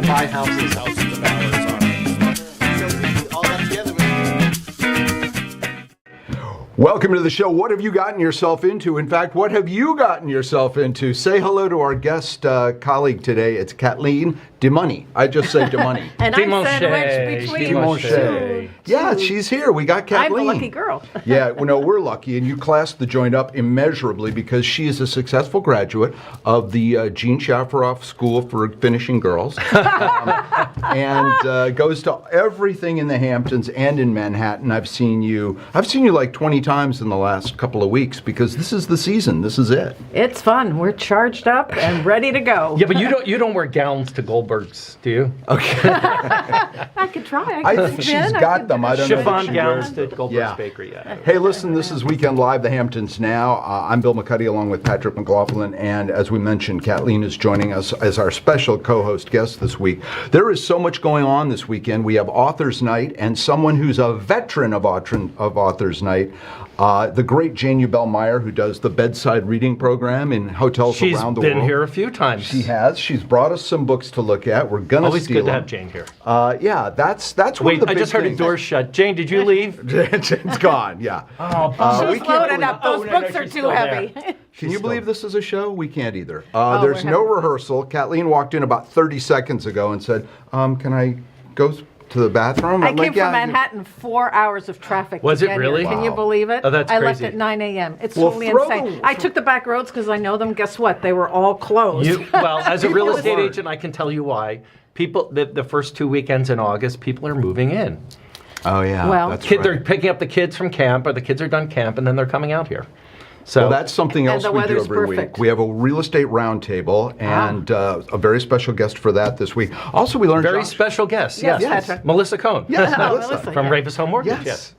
My house is thousands of hours on it. All that together. Welcome to the show. What have you gotten yourself into? In fact, what have you gotten yourself into? Say hello to our guest colleague today. It's Kathleen DeMoney. I just say DeMoney. And I'm sandwiched between DeMonche. Yeah, she's here. We got Kathleen. I'm a lucky girl. Yeah, well, no, we're lucky, and you classed the joint up immeasurably because she is a successful graduate of the Gene Shafaroff School for Finishing Girls, and goes to everything in the Hamptons and in Manhattan. I've seen you like 20 times in the last couple of weeks because this is the season. This is it. It's fun. We're charged up and ready to go. Yeah, but you don't wear gowns to Goldberg's, do you? Okay. I could try. I think she's got them. I don't know. Chiffon gowns to Goldberg's Yeah. Bakery. Yeah. Hey, listen, this is Weekend Live, the Hamptons Now. I'm Bill McCuddy along with Patrick McLaughlin, and as we mentioned, Kathleen is joining us as our special co-host guest this week. There is so much going on this weekend. We have Authors Night and someone who's a veteran of Authors Night, the great Jane Ubell-Meyer, who does the bedside reading program in hotels around the world. She's been here a few times. She has. She's brought us some books to look at. We're going to Always steal good to them. have Jane here. Yeah, that's one Wait, of the I big just heard a things. door shut. Jane, did you leave? Jane's gone, yeah. Oh, She's loaded up. Those no, books are she's too still heavy. Can you believe this is a show? We can't either. Oh, There's we're no having- rehearsal. Kathleen walked in about 30 seconds ago and said, can I go to the bathroom? I I'm came like, yeah, from Manhattan, 4 hours of traffic. Was to it get really? Here. Can you Wow. believe it? Oh, that's I left crazy. at 9 a.m. It's Well, totally throw insane. the- I took the back roads because I know them. Guess what? They were all closed. Well, as a real People estate weren't. agent, I can tell you why. People, the first 2 weekends in August, people are moving in. Oh, yeah. Well- that's They're right. picking up the kids from camp, or the kids are done camp, and then they're coming out here. So Well, that's something And else the we do weather's every week. perfect. We have a real estate roundtable and a very special guest for that this week. Also, we learned very Josh- special guest. Yes, Yes, Patrick. Melissa Cohn. Yes, Oh, Melissa. Melissa, From yeah. Ravis Home Mortgage. Yes,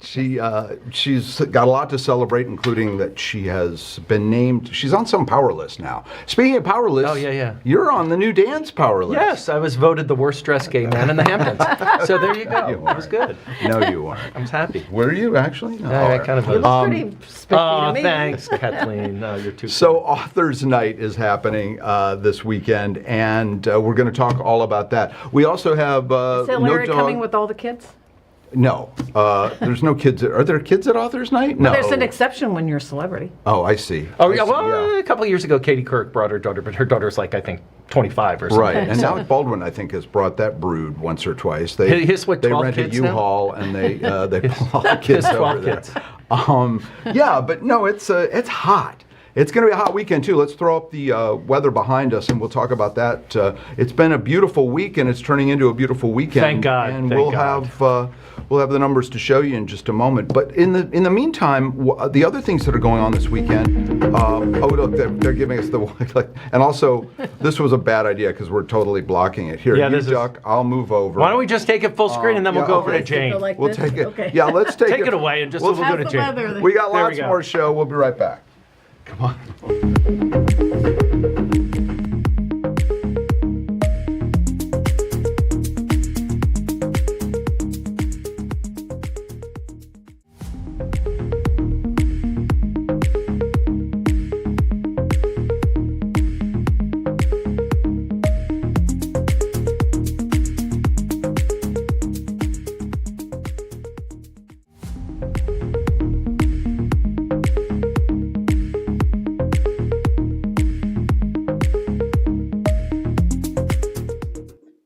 she's got a lot to celebrate, including that she has been named. She's on some power list now. Speaking of power lists, Oh, yeah. you're on the new dance power list. Yes, I was voted the worst dressed gay man in the Hamptons. So there you go. You It was good. No, you weren't. I was happy. Were you actually? No. I kind of You was. look pretty spiffy Oh, to me. thanks, Kathleen. No, you're too. So, Authors Night is happening this weekend, and we're going to talk all about that. We also have Is No Larry Dog. coming with all the kids? No, there's no kids. Are there kids at Authors Night? No. There's an exception when you're a celebrity. Oh, I see. Oh, I yeah. see, Well, a couple of years ago, Katie Couric brought her daughter, but her daughter's like, I think, 25 or something. Right, and Alec Baldwin, I think, has brought that brood once or twice. They His, what, they 12 rent a kids now? U-Haul and they pull all the kids His 12 over there. kids. Yeah, but no, it's hot. It's going to be a hot weekend too. Let's throw up the weather behind us, and we'll talk about that. It's been a beautiful week, and it's turning into a beautiful weekend. Thank God, And thank we'll God. have the numbers to show you in just a moment. But in the meantime, the other things that are going on this weekend. Oh, look, they're giving us the. And also, this was a bad idea because we're totally blocking it. Here, Yeah, you this is- duck. I'll move over. Why don't we just take it full screen and then we'll yeah, go over okay. to Jane? Go like We'll this? take it. Okay. Yeah, let's take Take it away and just we'll go How's to the Jane. weather? We got There lots we go. more show. We'll be right back. Come on.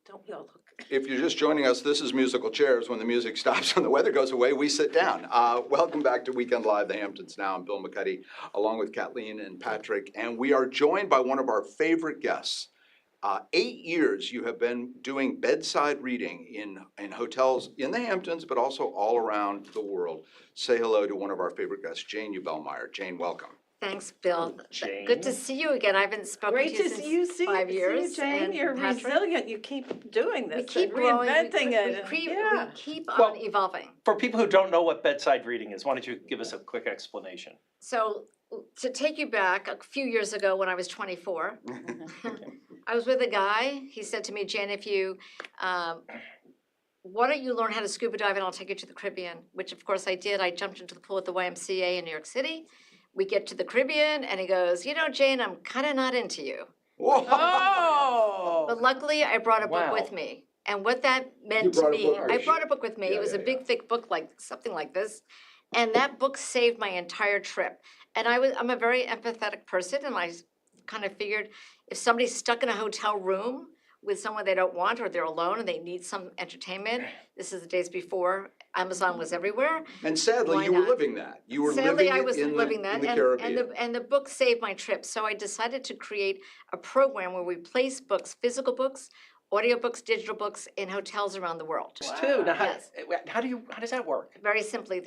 Don't we all look? If you're just joining us, this is Musical Chairs. When the music stops and the weather goes away, we sit down. Welcome back to Weekend Live, the Hamptons Now. I'm Bill McCuddy, along with Kathleen and Patrick, and we are joined by one of our favorite guests. 8 years you have been doing bedside reading in hotels in the Hamptons, but also all around the world. Say hello to one of our favorite guests, Jane Ubell-Meyer. Jane, welcome. Thanks, Bill. Jane. Good to see you again. I haven't spoken Great to to you see you, since 5 years. Jane. and You're Patrick. resilient. You keep doing this. We keep and growing. reinventing it. We keep on Well- evolving. For people who don't know what bedside reading is, why don't you give us a quick explanation? So to take you back a few years ago when I was 24, I was with a guy. He said to me, Jen, if you, why don't you learn how to scuba dive and I'll take you to the Caribbean, which of course I did. I jumped into the pool at the YMCA in New York City. We get to the Caribbean and he goes, you know, Jane, I'm kind of not into you. Oh. But luckily, I brought a book Wow. with me. And what that You meant to brought a me, book I with you. brought a book with me. Yeah, It was a yeah, big, yeah. thick book, like something like this. And that book saved my entire trip. And I'm a very empathetic person, and I kind of figured if somebody's stuck in a hotel room with someone they don't want, or they're alone and they need some entertainment, this is the days before Amazon was everywhere. And sadly, Why you were not? living that. You were Sadly, living I it was in the, living that, in the and Caribbean. the book saved my trip. So I decided to create a program where we place books, physical books, audiobooks, digital books in hotels around the world. Too. Now, Yes. how does that work? Very simply,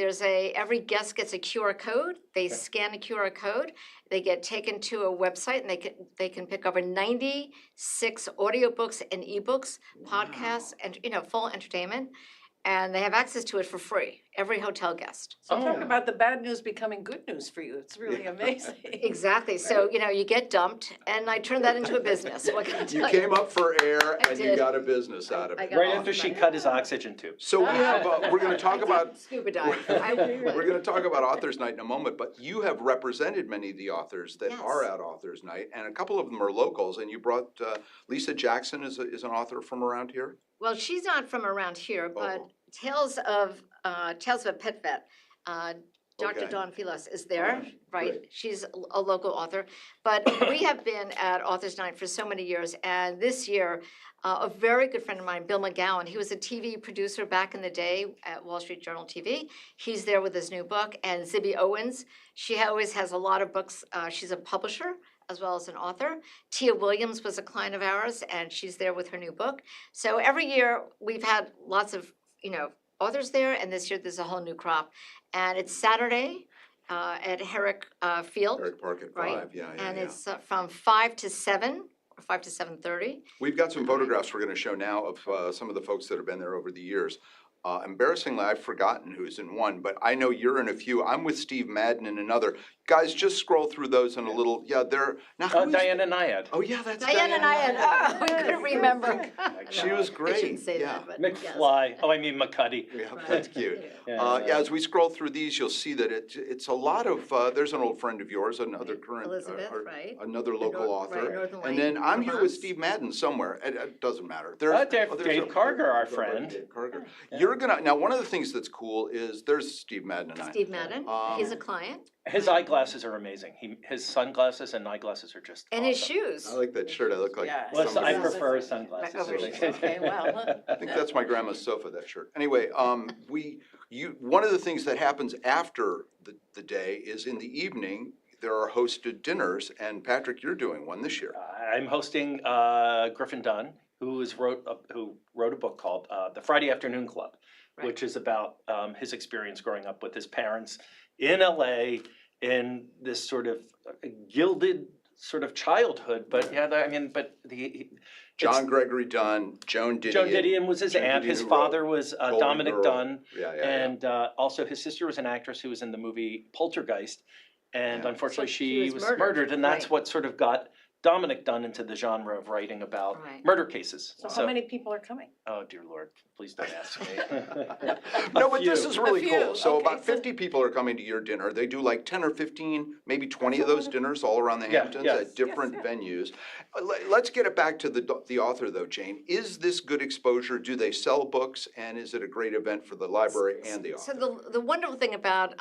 every guest gets a QR code. They scan a QR code. They get taken to a website, and they can pick up 96 audiobooks and ebooks, podcasts, and full entertainment. And they have access to it for free. Every hotel guest. So talk Oh. about the bad news becoming good news for you. It's really amazing. Exactly. So you get dumped, and I turned that into a business. What can I You tell came up for air I and you did. got a business out of I it. got Right all after the she money. cut his oxygen tube. So we have, we're gonna talk about, Scuba dive. we're gonna talk about Authors Night in a moment, but you have represented many of the authors that Yes. are at Authors Night, and a couple of them are locals, and you brought, Lisa Jackson is an author from around here? Well, she's not from around here, but Oh. Tales of a Pet Vet. Dr. Okay. Dawn Filas is there, right? great. She's a local author. But we have been at Authors Night for so many years, and this year, a very good friend of mine, Bill McGowan, he was a TV producer back in the day at Wall Street Journal TV. He's there with his new book, and Zibby Owens, she always has a lot of books. She's a publisher as well as an author. Tia Williams was a client of ours, and she's there with her new book. So every year, we've had lots of, authors there, and this year there's a whole new crop. And it's Saturday at Herrick Field, Eric Park at right? 5, yeah. And it's from 5 to 7, or 5 to 7:30. We've got some photographs we're gonna show now of some of the folks that have been there over the years. Embarrassingly, I've forgotten who's in one, but I know you're in a few. I'm with Steve Madden in another. Guys, just scroll through those in a little, they're, now who is- Diana Nyad. Oh, yeah, that's Diana Diana. and I, we couldn't remember. She was I great, shouldn't say yeah. that, but yes. McFly. Oh, I mean McCuddy. Yeah, that's cute. Yeah. Yeah, as we scroll through these, you'll see that it's a lot of, there's an old friend of yours, another current. Elizabeth, or right? Another local North- right, author. Northern And Light, then I'm here with Vermont. Steve Madden somewhere, it doesn't matter. Dave there's Karger, our Dave friend. Karger. You're gonna, now, one of the things that's cool is, there's Steve Madden and I. Steve Madden, he's a client, His eyeglasses are amazing. His sunglasses and eyeglasses are just and his awesome. shoes. I like that shirt, I look like Yeah. Well, somebody. I prefer his sunglasses. Okay, well. I think that's my grandma's sofa, that shirt. Anyway, one of the things that happens after the day is in the evening, there are hosted dinners, and Patrick, you're doing one this year. I'm hosting Griffin Dunn, who wrote a book called The Friday Afternoon Club, Right. which is about his experience growing up with his parents in LA in this sort of gilded sort of childhood. But John Gregory Dunn, Joan Didion. Joan Didion was his Joan aunt. Didion His who father wrote was Golden Dominic Girl. Dunn. Yeah. And also his sister was an actress who was in the movie Poltergeist. And Yeah. unfortunately, So she she was was murdered, murdered. And that's right. what sort of got Dominic Dunn into the genre of writing about Right. murder cases. So how many people are coming? Oh, dear Lord, please don't ask me. No, but this few. is really A few, cool. So okay, about so- 50 people are coming to your dinner. They do like 10 or 15, maybe 20 of those dinners all around the Yeah, Hamptons yeah. at different venues. Let's get it back to the author though, Jane. Is this good exposure? Do they sell books? And is it a great event for the library and the So author? the wonderful thing about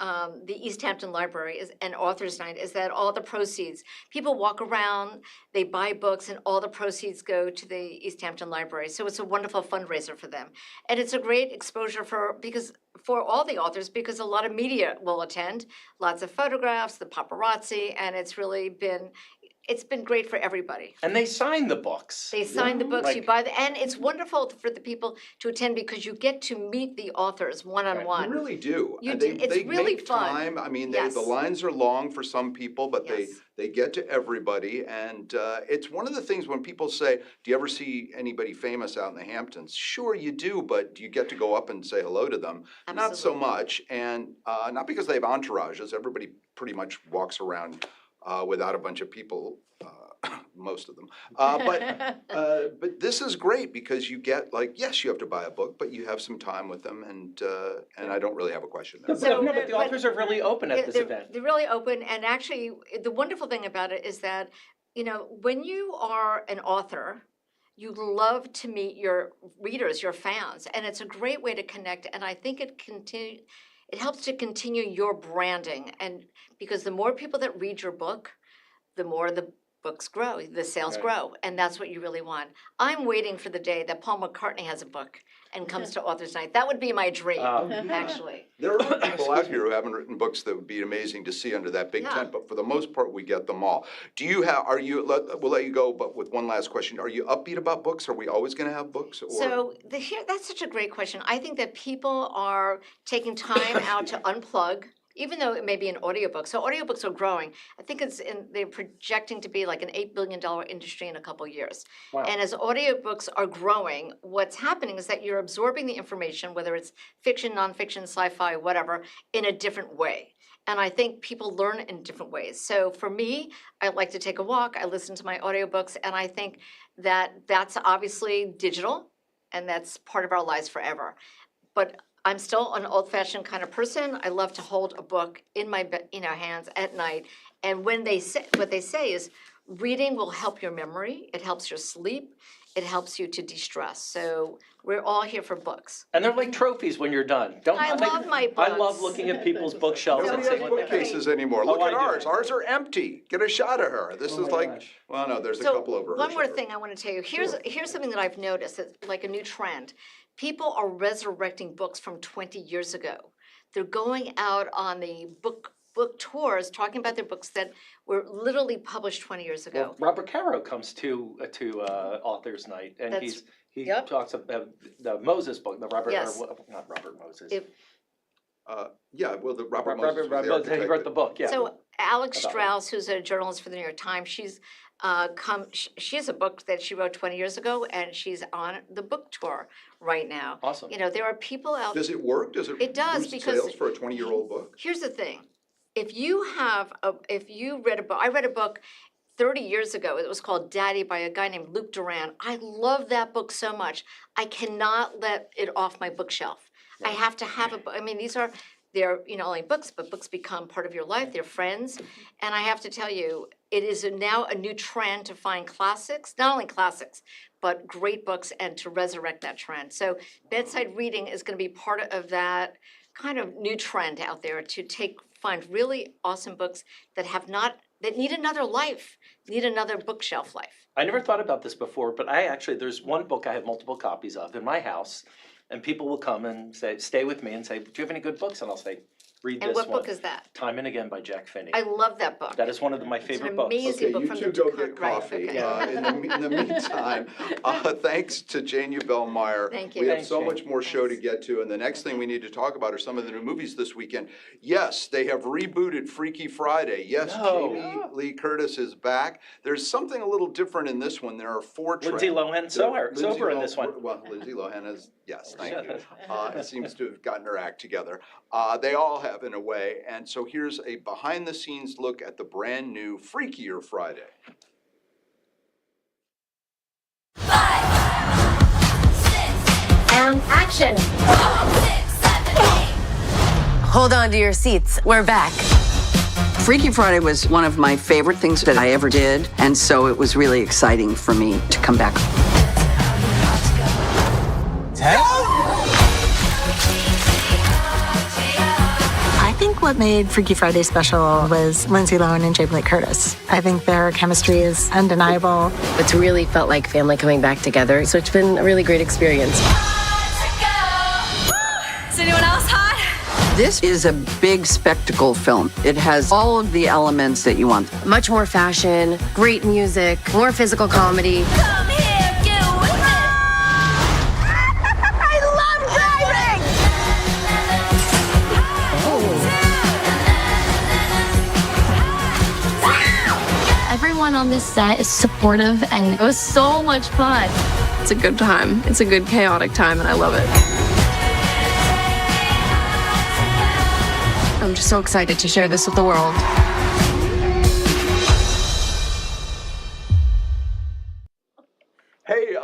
the East Hampton Library and Authors Night is that all the proceeds, people walk around, they buy books, and all the proceeds go to the East Hampton Library. So it's a wonderful fundraiser for them. And it's a great exposure for all the authors, because a lot of media will attend, lots of photographs, the paparazzi, and it's been great for everybody. And they sign the books. They sign the books, you Like- buy and it's wonderful for the people to attend because you get to meet the authors You one-on-one. really do. You And do. It's they really make fun. time. I mean, Yes. the lines are long for some people, but Yes. they get to everybody. And it's one of the things when people say, do you ever see anybody famous out in the Hamptons? Sure you do, but do you get to go up and say hello to them? Not so Absolutely. much. And not because they have entourages. Everybody pretty much walks around without a bunch of people. Most of them, but this is great because you get yes, you have to buy a book, but you have some time with them, and I don't really have a question there. So- No, but the authors are really open at this They're- event. They're really open, and actually, the wonderful thing about it is that, when you are an author, you love to meet your readers, your fans, and it's a great way to connect. And I think it helps to continue your branding, and because the more people that read your book, the more the books grow, the sales Right. grow, and that's what you really want. I'm waiting for the day that Paul McCartney has a book and comes to Authors Night. That would be my dream, actually. There are people out here who haven't written books that would be amazing to see under that big Yeah. tent, but for the most part, we get them all. Do you have, we'll let you go, but with one last question. Are you upbeat about books? Are we always gonna have books? Or So that's such a great question. I think that people are taking time out to unplug, even though it may be an audiobook. So audiobooks are growing. I think they're projecting to be like an $8 billion industry in a couple years. Wow. And as audiobooks are growing, what's happening is that you're absorbing the information, whether it's fiction, nonfiction, sci-fi, whatever, in a different way. And I think people learn in different ways. So for me, I like to take a walk, I listen to my audiobooks, and I think that that's obviously digital, and that's part of our lives forever. But I'm still an old-fashioned kind of person. I love to hold a book in my hands at night. And what they say is, reading will help your memory. It helps your sleep. It helps you to de-stress. So we're all here for books. And they're like trophies when you're done. I love my I love books. looking at people's bookshelves and Nobody seeing has what they have. bookcases anymore. Look Oh, at I do. ours. Ours are empty. Get a shot of her. This Oh is my like, gosh. well, no, there's a So couple over her one more shoulder. thing I want to tell you. Here's something that I've noticed, it's like a new trend. People are resurrecting books from 20 years ago. They're going out on the book tours, talking about their books that were literally published 20 years ago. Well, Robert Caro comes to Authors Night, and That's- he yep. talks about the Moses book, the Robert, Yes. or, not Robert Moses. If- Yeah, well, the Robert Robert, Moses was the he architect. wrote the book, yeah. So Alex About it. Strauss, who's a journalist for the New York Times, she has a book that she wrote 20 years ago, and she's on the book tour right now. Awesome. You know, there are people out. Does it work? Does it It does, boost because- sales for a 20-year-old book? Here's the thing. If you read a book, I read a book 30 years ago. It was called Daddy by a guy named Luke Duran. I love that book so much. I cannot let it off my bookshelf. I have to have a book. I mean, they're only books, but books become part of your life. They're friends. And I have to tell you, it is now a new trend to find classics, not only classics, but great books, and to resurrect that trend. So bedside reading is going to be part of that kind of new trend out there, to find really awesome books that need another life, need another bookshelf life. I never thought about this before, but there's one book I have multiple copies of in my house, and people will come and stay with me and say, do you have any good books? And I'll say, read And this what one. book is that? Time and Again by Jack Finney. I love that book. That is one of my It's favorite an books. amazing Okay, book you from two the go get right, coffee. okay. In the meantime, thanks to Jania Bellmeyer. Thank you. We have Thanks, so Jane. much more show to get to, and the next thing we need to talk about are some of the new movies this weekend. Yes, they have rebooted Freaky Friday. Yes, No. Jamie Lee Curtis is back. There's something a little different in this one. There are 4 Lindsay Lohan sober in this one. Well, Lindsay Lohan is, yes, thank you. It seems to have gotten her act together. They all have in a way, and so here's a behind-the-scenes look at the brand-new Freakier Friday. And action. Hold on to your seats. We're back. Freaky Friday was one of my favorite things that I ever did, and so it was really exciting for me to come back. I think what made Freaky Friday special was Lindsay Lohan and Jamie Lee Curtis. I think their chemistry is undeniable. It's really felt like family coming back together, so it's been a really great experience. Is anyone else hot? This is a big spectacle film. It has all of the elements that you want. Much more fashion, great music, more physical comedy. Come here, get with it. I love driving. Everyone on this set is supportive, and it was so much fun. It's a good time. It's a good chaotic time, and I love it. I'm just so excited to share this with the world. Hey,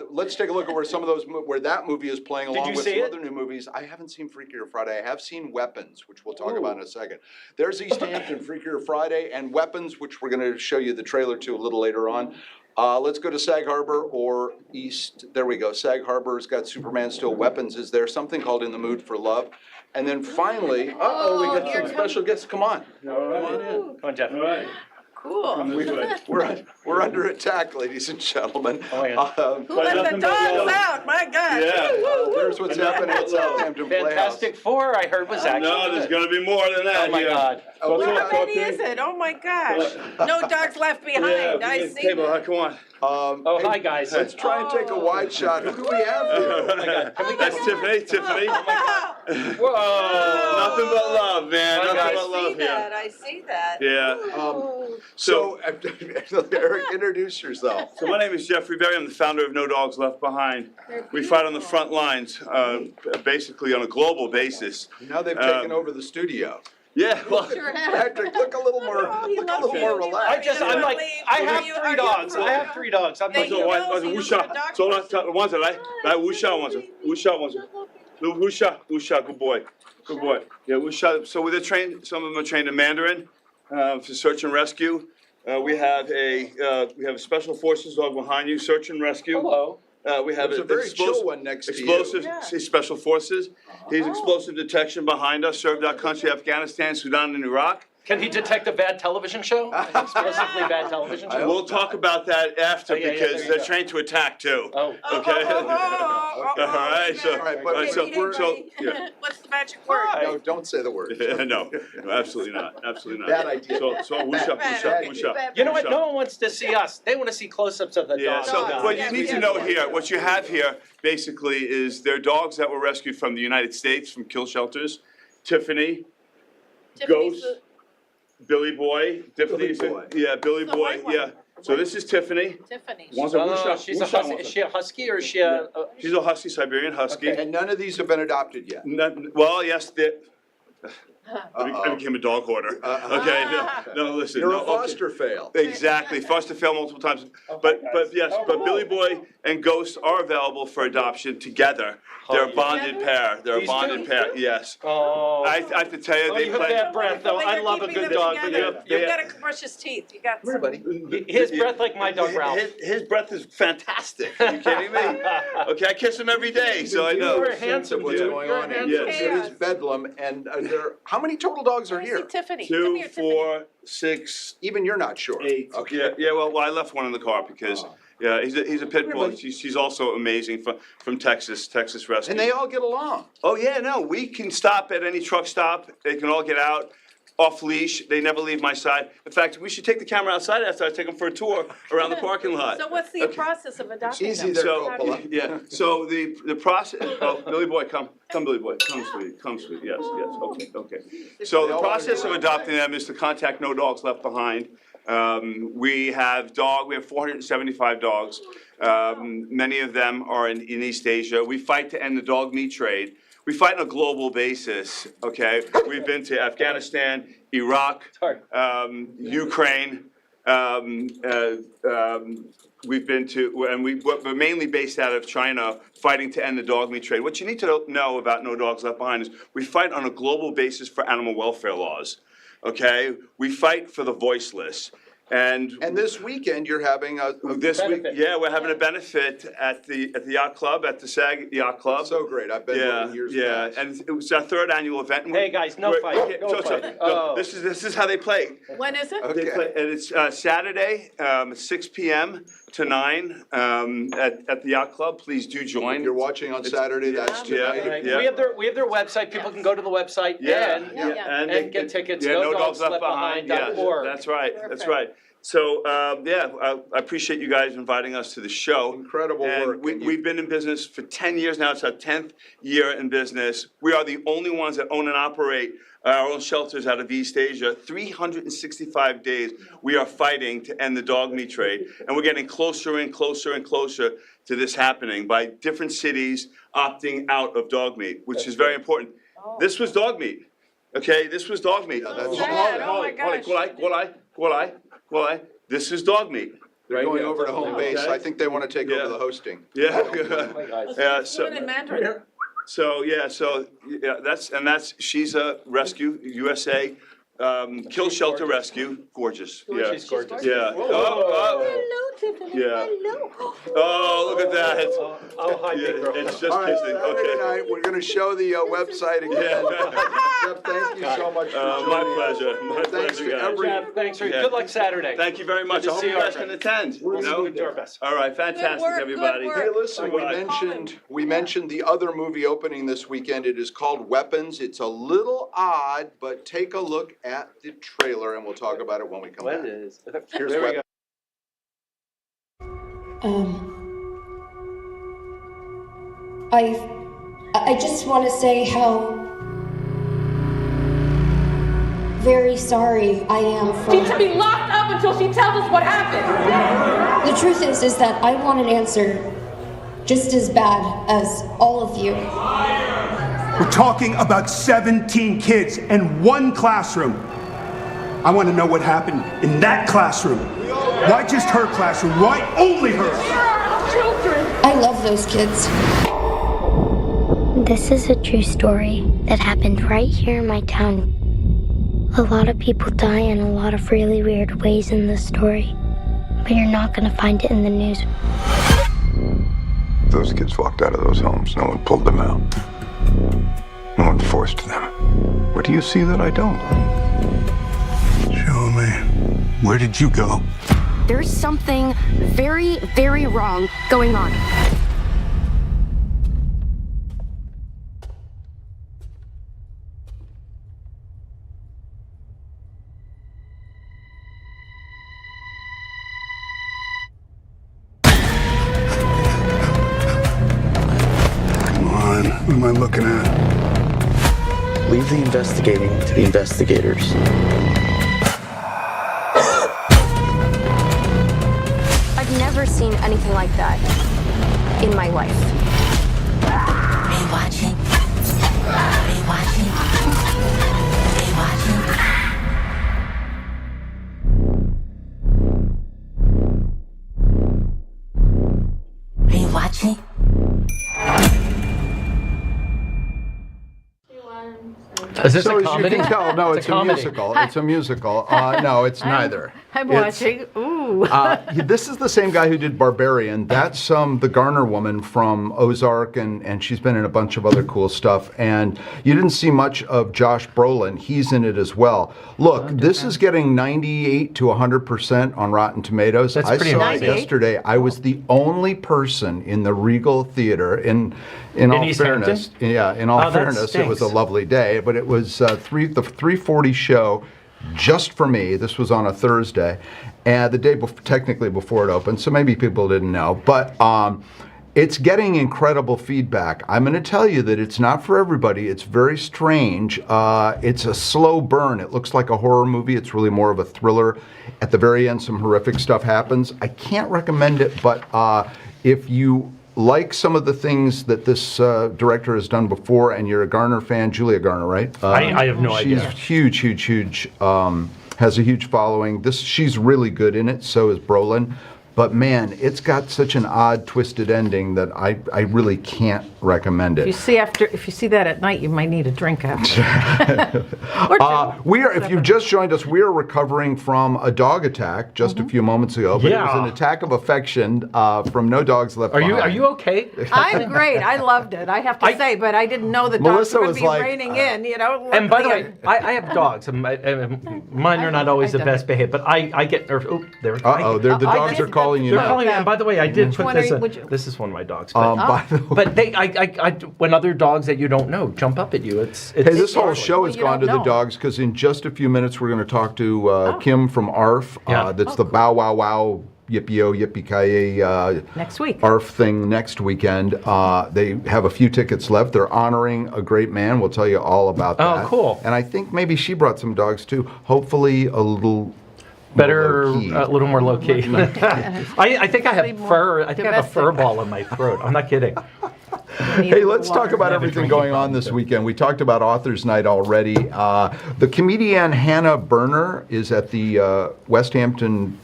let's take a look at where some of those, where that movie is playing Did along you with see some it? other new movies. I haven't seen Freakier Friday. I have seen Weapons, which we'll talk about in a second. There's East Hampton, Freakier Friday, and Weapons, which we're gonna show you the trailer to a little later on. Let's go to Sag Harbor or East, there we go. Sag Harbor's got Superman Steel Weapons. Is there something called In the Mood for Love? And then finally, we got some special guests. Come on. Come on in. Come on, Jeff. We're under attack, ladies and gentlemen. Oh, yeah. Who let the dogs out? My God. There's what's happening at Southampton Playhouse. Fantastic Four, I heard, was actually. No, there's gonna be more than that. Oh, my God. How many is it? Oh, my gosh. No dogs left behind. I see Table, that. come on. Oh, hi, guys. Let's try and take a wide shot. Who do we have here? That's Tiffany. Whoa. Nothing but love, man. Nothing guys. but love here. I see that. Yeah. So, Eric, introduce yourself. So my name is Jeffrey Berry. I'm the founder of No Dogs Left Behind. We fight on the front lines, basically on a global basis. Now they've taken over the studio. Yeah, well, Patrick, look a little more relaxed. I have 3 dogs. I have 3 dogs. I'm like, Wusha, good boy. Yeah, Wusha. So they're trained. Some of them are trained in Mandarin for search and rescue. We have a special forces dog behind you, search and rescue. hello. We have There's a very chill one next to you. explosive special forces. He's explosive detection behind us. Served our country, Afghanistan, Sudan, and Iraq. Can he detect a bad television show? An explosively bad television show? We'll talk about that after yeah, because there you they're go. trained to attack too. Oh. Okay. All right. So, yeah. What's the magic word? No, don't say the word. No, absolutely not. Absolutely not. Bad idea. So wusha. You know what? No one wants to see us. They want to see close-ups of the Yeah, dog. so what you need to know here, what you have here basically is they're dogs that were rescued from the United States, from kill shelters. Tiffany, Ghost, Billy Boy, Billy Boy. Yeah, Billy The Boy, white one. yeah. So this is Tiffany. Tiffany. One's a Oh, Wusha. she's a Wusha husky. one's Is she a husky or is she a? She's a husky, Siberian husky. And none of these have been adopted yet. Well, yes, I became a dog hoarder. Okay, no, listen. You're no, a foster fail. Exactly, foster failed multiple times. But yes, but Billy Boy and Ghost are available for adoption together. They're a bonded pair. They're a These bonded two? pair. Yes. Oh. I have to tell you, Oh, they you have play. bad breath, though. I love a good dog. But You've they- got to brush his teeth. You got some. his breath like my dog Ralph. His breath is fantastic. Are you kidding me? Okay, I kiss him every day, so I know. You're a handsome What's dude. going You're a on handsome here? Yes. It is bedlam, and how many total dogs are I see here? Tiffany. Come 2, here, 4, 6, Even you're not sure. 8. Okay. Yeah, well, I left one in the car because, yeah, he's a pit bull. She's also amazing from Texas Rescue. And they all get along. Oh, yeah, no, we can stop at any truck stop. They can all get out off leash. They never leave my side. In fact, we should take the camera outside after I take them for a tour around the parking lot. So what's the process of adopting Easy them? there, So, Coppola. yeah, so the process, oh, Billy Boy, come, Billy Boy, come sweet, yes, okay. So the process of adopting them is to contact No Dogs Left Behind. We have 475 dogs. Many of them are in East Asia. We fight to end the dog meat trade. We fight on a global basis, okay? We've been to Afghanistan, Iraq, Ukraine, we've been to, and we're mainly based out of China, fighting to end the dog meat trade. What you need to know about No Dogs Left Behind is we fight on a global basis for animal welfare laws, okay? We fight for the voiceless. And this weekend, you're having this week, benefit. yeah, we're having a benefit at the yacht club, at the SAG Yacht Club. So great. I've been Yeah, for years. yeah, and it was our 3rd annual event. and Hey, guys, no we're- fight, no fight. no, Oh. This is how they play. When is it? Okay. They play, and it's Saturday, 6 p.m. to 9 at the Yacht Club. Please do join. You're watching on Saturday, that's Yeah. tonight. Right. Yeah. We have their website. People can go to the website and they get tickets. Yeah, No Dogs Left Behind. Yeah, .org. that's right. So, I appreciate you guys inviting us to the show. Incredible And work. we've been in business for 10 years now. It's our 10th year in business. We are the only ones that own and operate our own shelters out of East Asia. 365 days we are fighting to end the dog meat trade. And we're getting closer and closer and closer to this happening by different cities opting out of dog meat, which is very important. This was dog meat. Okay, this was dog meat. that's sad. Oh, my gosh. This is dog meat. They're going over to home base. Okay. I think they want to take Yeah. over the hosting. Yeah. Yeah, Do it in Mandarin. So, she's a Rescue USA Kill Shelter Rescue, gorgeous, yeah. She's gorgeous. Yeah. Yeah. Oh, look at that. Oh, hi, big girl. It's just All right, kissing, Saturday okay. night, we're going to show the website again. Jeff, thank you so much for joining My us. pleasure, my Thanks pleasure, to guys. every- Jeff, thanks for, Yeah. good luck Saturday. Thank you very much. Good I to hope see you you, guys Arthur. can attend. We'll you know? do our best. All right, fantastic, work, good everybody. work. Hey, listen, we mentioned the other movie opening this weekend. It is called Weapons. It's a little odd, but take a look at the trailer and we'll talk about it when we come What back. is? Here's There we Weapons. I just want to say how very sorry I am for. She should be locked up until she tells us what happened. The truth is that I want an answer just as bad as all of you. We're talking about 17 kids in one classroom. I want to know what happened in that classroom. Why just her classroom? Why only her? I love those kids. This is a true story that happened right here in my town. A lot of people die in a lot of really weird ways in this story, but you're not going to find it in the news. Those kids walked out of those homes. No one pulled them out. No one forced them. What do you see that I don't? Show me. Where did you go? There's something very, very wrong going on. Come on. What am I looking at? Leave the investigating to the investigators. I've never seen anything like that in my life. Rewatching. Rewatching. Rewatching. Rewatching. Is this So a as comedy? you can tell, no, it's a comedy. musical. It's a musical. No, it's neither. I'm It's- watching. Ooh. This is the same guy who did Barbarian. That's the Garner woman from Ozark, and she's been in a bunch of other cool stuff. And you didn't see much of Josh Brolin. He's in it as well. Look, this is getting 98 to 100% on Rotten Tomatoes. That's I pretty saw amazing. it yesterday. I was the only person in the Regal Theater. In all East fairness, Hampton? yeah, in all Oh, that fairness, it was a stinks. lovely day. But it was the 3:40 show. Just for me, this was on a Thursday, and the day technically before it opened, so maybe people didn't know, but it's getting incredible feedback. I'm going to tell you that it's not for everybody. It's very strange. It's a slow burn. It looks like a horror movie. It's really more of a thriller. At the very end, some horrific stuff happens. I can't recommend it, but if you like some of the things that this director has done before, and you're a Garner fan, Julia Garner, right? I have no idea. She's huge. Has a huge following. She's really good in it. So is Brolin. But man, it's got such an odd, twisted ending that I really can't recommend it. If you see that at night, you might need a drink after. Or two. If you've just joined us, we are recovering from a dog attack just a few moments ago. But it was Yeah. an attack of affection from No Dogs Left Are Behind. you okay? I'm great. I loved it. I have to say, but I didn't know the dogs Melissa were going was to be like, raining in. You know. And by the way, I have dogs. And mine are not always the best behaved, but I get nervous. Oh, there. The dogs are calling you They're now. calling. And by the way, I did Which put one this. are you- This is one of my dogs. By the way, But when other dogs that you don't know jump up at you, it's Hey, this whole startling. show has you gone to don't the know. dogs because in just a few minutes we're going to talk to Kim from ARF. Yeah. That's the Bow Wow Wow Yippee-O Yippee-Ki-Yay Next week. ARF thing next weekend. They have a few tickets left. They're honoring a great man. We'll tell you all about Oh, that. cool. And I think maybe she brought some dogs too. Hopefully a little better, low-key. a little more low key. I think I have More fur. I think I have a fur domestic. ball in my throat. I'm not kidding. Hey, let's talk about everything going on this weekend. We talked about Authors Night already. The comedian Hannah Berner is at the West Hampton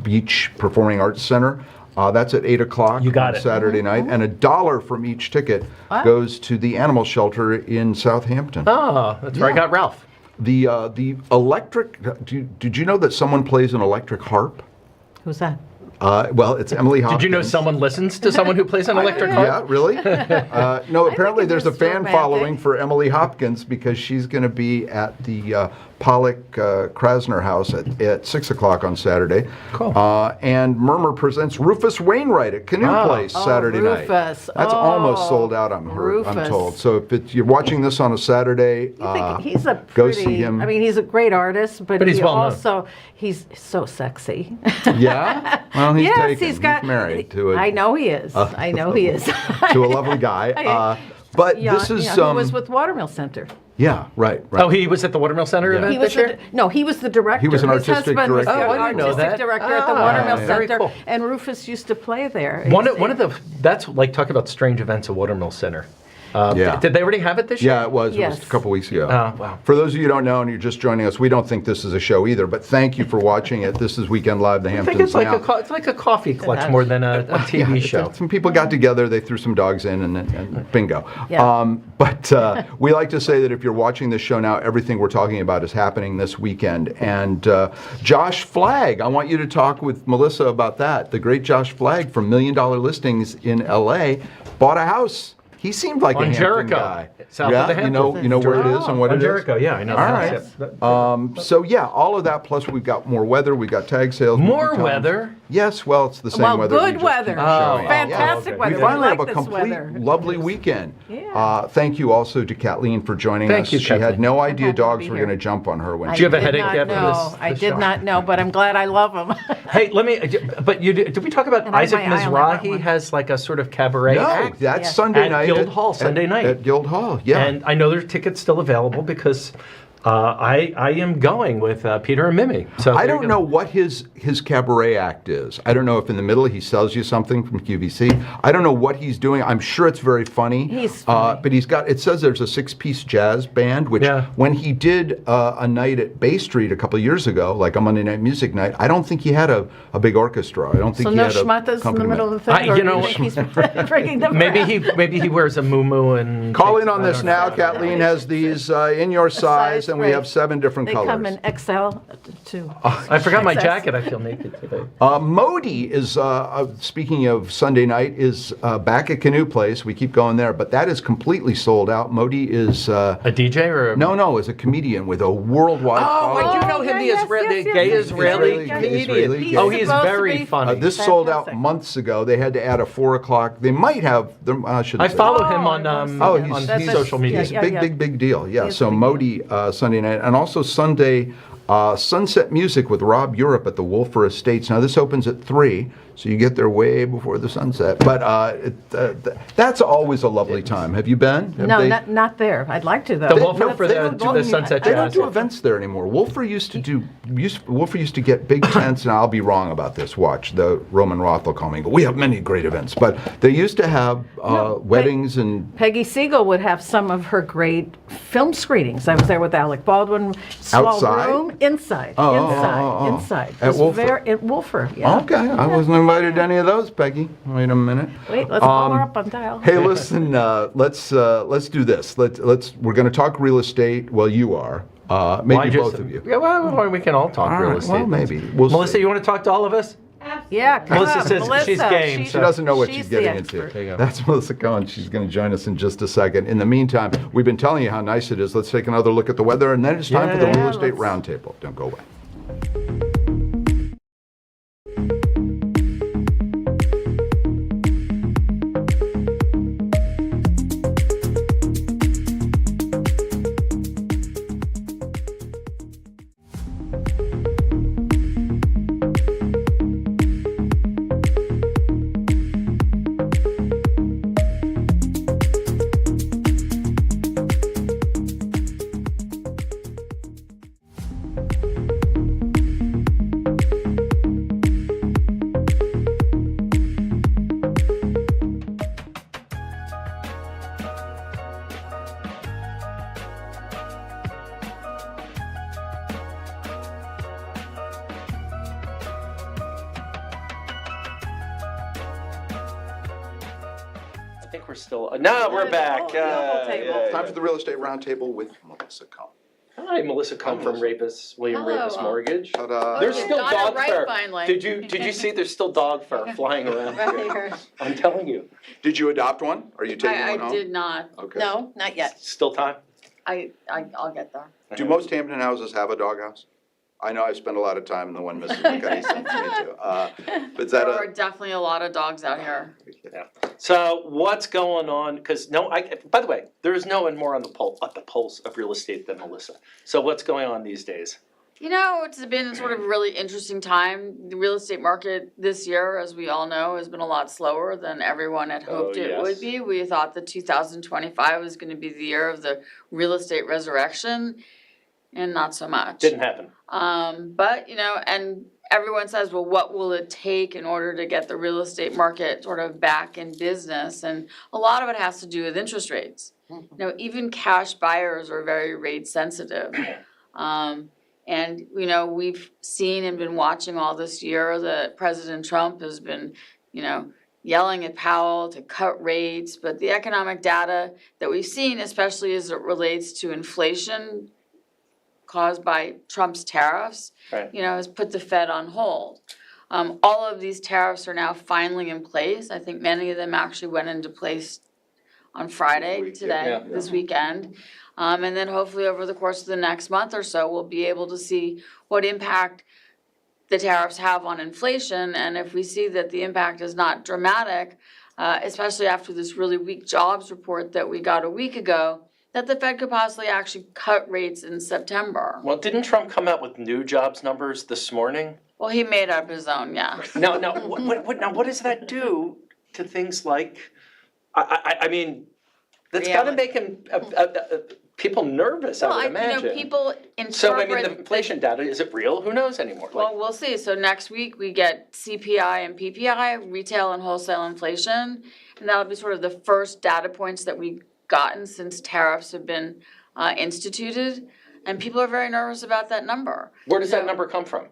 Beach Performing Arts Center. That's at 8 o'clock You got on it. Saturday night. And $1 from each ticket goes to the animal shelter in Southampton. Oh, that's where I got Ralph. The electric, did you know that someone plays an electric harp? Who's that? Well, it's Emily Hopkins. Did you know someone listens to someone who plays an electric harp? Yeah, really? No, apparently there's a fan romantic. following for Emily Hopkins because she's going to be at the Pollock Krasner House at 6 o'clock on Saturday. Cool. And Murmur presents Rufus Wainwright at Canoe Place Saturday night. Rufus. That's almost sold out, I'm Rufus. told. So if you're watching this on a Saturday, He's a go pretty, see him. I mean, he's a great artist, but he's he well known. also, he's so sexy. Yeah? Well, he's Yes, taken. he's got- married to a, I know he is. I know he is. to a lovely guy. But Yeah, this is... yeah, he was with Watermill Center. yeah, right. Oh, he was at the Watermill Center event He was this year? he was the director. He was an His artistic husband was director. the Oh, I didn't know artistic that. director at the Ah, Watermill very Center, cool. and Rufus used to play there. One of the, that's like, talk about strange events at Watermill Center. Yeah. Did they already have it this year? Yeah, it was. It was Yes. a couple weeks ago. Wow. For those of you who don't know and you're just joining us, we don't think this is a show either, but thank you for watching it. This is Weekend Live, the I think Hamptons it's like, Now. it's like a coffee clutch more than a TV show. Some people got together, they threw some dogs in, and bingo. Yeah. But we like to say that if you're watching this show now, everything we're talking about is happening this weekend. And Josh Flagg, I want you to talk with Melissa about that. The great Josh Flagg from $1 Million Listings in LA bought a house. He seemed like a On Hampton Jericho, guy. south yeah, of the you know Hamptons. where it is and what On it is? Jericho, yeah, I know. All that. right. Yeah. So yeah, all of that, plus we've got more weather, we've got tag sales. More movie times. weather? Yes, well, it's the same Well, weather. we good just weather. keep showing. Fantastic okay. weather. We finally like have a this complete, weather. lovely weekend. Yeah. Thank you also to Kathleen for joining Thank us. you, She had Kathleen. no idea happy to dogs be were here. going to jump on her when Do you have a I did headache not after know. this? I this did show? not know, but I'm glad I love him. Hey, let me, but did we talk about And I have Isaac my eye on that Mizrahi one. has like a sort of cabaret No, act? that's Yeah. Sunday At night. Guildhall, Sunday night. At Guildhall, yeah. And I know there's tickets still available because I am going with Peter and Mimi. So I there you don't go. know what his cabaret act is. I don't know if in the middle he sells you something from QVC. I don't know what he's doing. I'm sure it's very funny. He's funny. But he's got, it says there's a 6-piece jazz band, which Yeah. when he did a night at Bay Street a couple of years ago, like a Monday night music night, I don't think he had a big orchestra. I don't think So he no had a schmatas in the accompaniment. middle of the thing? I- or you do know, think he's bringing them Maybe he wears a muumuuu and Call takes- in on I this don't know. now. Kathleen has these in your size, and we right. have 7 different They colors. come in XL too. I forgot my XS. jacket. I feel naked today. Modi is, speaking of Sunday night, is back at Canoe Place. We keep going there, but that is completely sold out. Modi is, A DJ or a... no, is a comedian with a worldwide Oh, following. I do know him, the yes, Israeli, yes, gay yes, Israeli Israeli, comedian. Israeli Oh, gay. he's supposed to very be- funny. This sold out Fantastic. months ago. They had to add a 4 o'clock. They might have, I shouldn't I say follow that. him on Oh, on he's social media. He's a big deal. Yeah. He's So a big Modi Sunday night, and also Sunday Sunset Music with Rob Europe at the Wolfer Estates. Now this opens at 3, so you get there way before the sunset. But that's always a lovely time. Have you been? Have No, they- not there. I'd like to though. The Wolfer for they the, don't to the do- Sunset They don't Jazz. do events there anymore. Wolfer used to get big tents, and I'll be wrong about this. Watch, the Roman Roth will call me. But we have many great events. But they used to have weddings and Peggy Siegel would have some of her great film screenings. I was there with Alec Baldwin. Small Outside? room, inside, Oh. inside. At It was Wolfer? At Wolfer, yeah. Okay, I wasn't invited to any of those, Peggy. Wait a minute. Wait, let's call her up on dial. Hey, listen, let's do this. We're going to talk real estate. Well, you are. Maybe Why just- both of you. Yeah, well, we can all talk All real right, estate. well, maybe. We'll Melissa, see. you want to talk to all of us? Yeah, come Melissa on, says Melissa, she's game, She doesn't know what she's she's the getting expert. into. There you go. That's Melissa Cohen. She's going to join us in just a second. In the meantime, we've been telling you how nice it is. Let's take another look at the weather, and then it's time for the Yeah, real estate let's- roundtable. Don't go away. I think we're still. No, we're back. Double table. Time for the real estate roundtable with Melissa Cohen. Hi, Melissa Cohn from William Hello. Rapis Mortgage. Ta-da. There's Okay, still got it dog right fur. finally. Did you see there's still dog fur flying around Right here? here. I'm telling you, Did you adopt one? Are you taking one home? I did not. Okay. No, not yet. still time. I'll get there. Do most Hampton houses have a doghouse? I know I've spent a lot of time in the one Mrs. McCuddy sent me to. But is that There are a, definitely a lot of dogs out here. So what's going on? Because by the way, there is no one more on the pulse of real estate than Melissa. So what's going on these days? You know, it's been sort of a really interesting time. The real estate market this year, as we all know, has been a lot slower than everyone had hoped it would yes. be. We thought that 2025 was going to be the year of the real estate resurrection, and not so much. Didn't happen. But, you know, and everyone says, well, what will it take in order to get the real estate market sort of back in business? And a lot of it has to do with interest rates. You know, even cash buyers are very rate sensitive. And, you know, we've seen and been watching all this year that President Trump has been, you know, yelling at Powell to cut rates. But the economic data that we've seen, especially as it relates to inflation caused by Trump's tariffs, Right. you know, has put the Fed on hold. All of these tariffs are now finally in place. I think many of them actually went into place on Friday, this weekend. And then hopefully over the course of the next month or so, we'll be able to see what impact the tariffs have on inflation. And if we see that the impact is not dramatic, especially after this really weak jobs report that we got a week ago, that the Fed could possibly actually cut rates in September. Well, didn't Trump come out with new jobs numbers this morning? Well, he made up his own, yeah. No. What does that do to things like? I mean, that's got to make him people nervous. I would imagine. You know, people interpret. So I mean, the inflation data, is it real? Who knows anymore? Well, we'll see. So next week we get CPI and PPI, retail and wholesale inflation, and that'll be sort of the first data points that we've gotten since tariffs have been instituted, and people are very nervous about that number. Where does that number come from?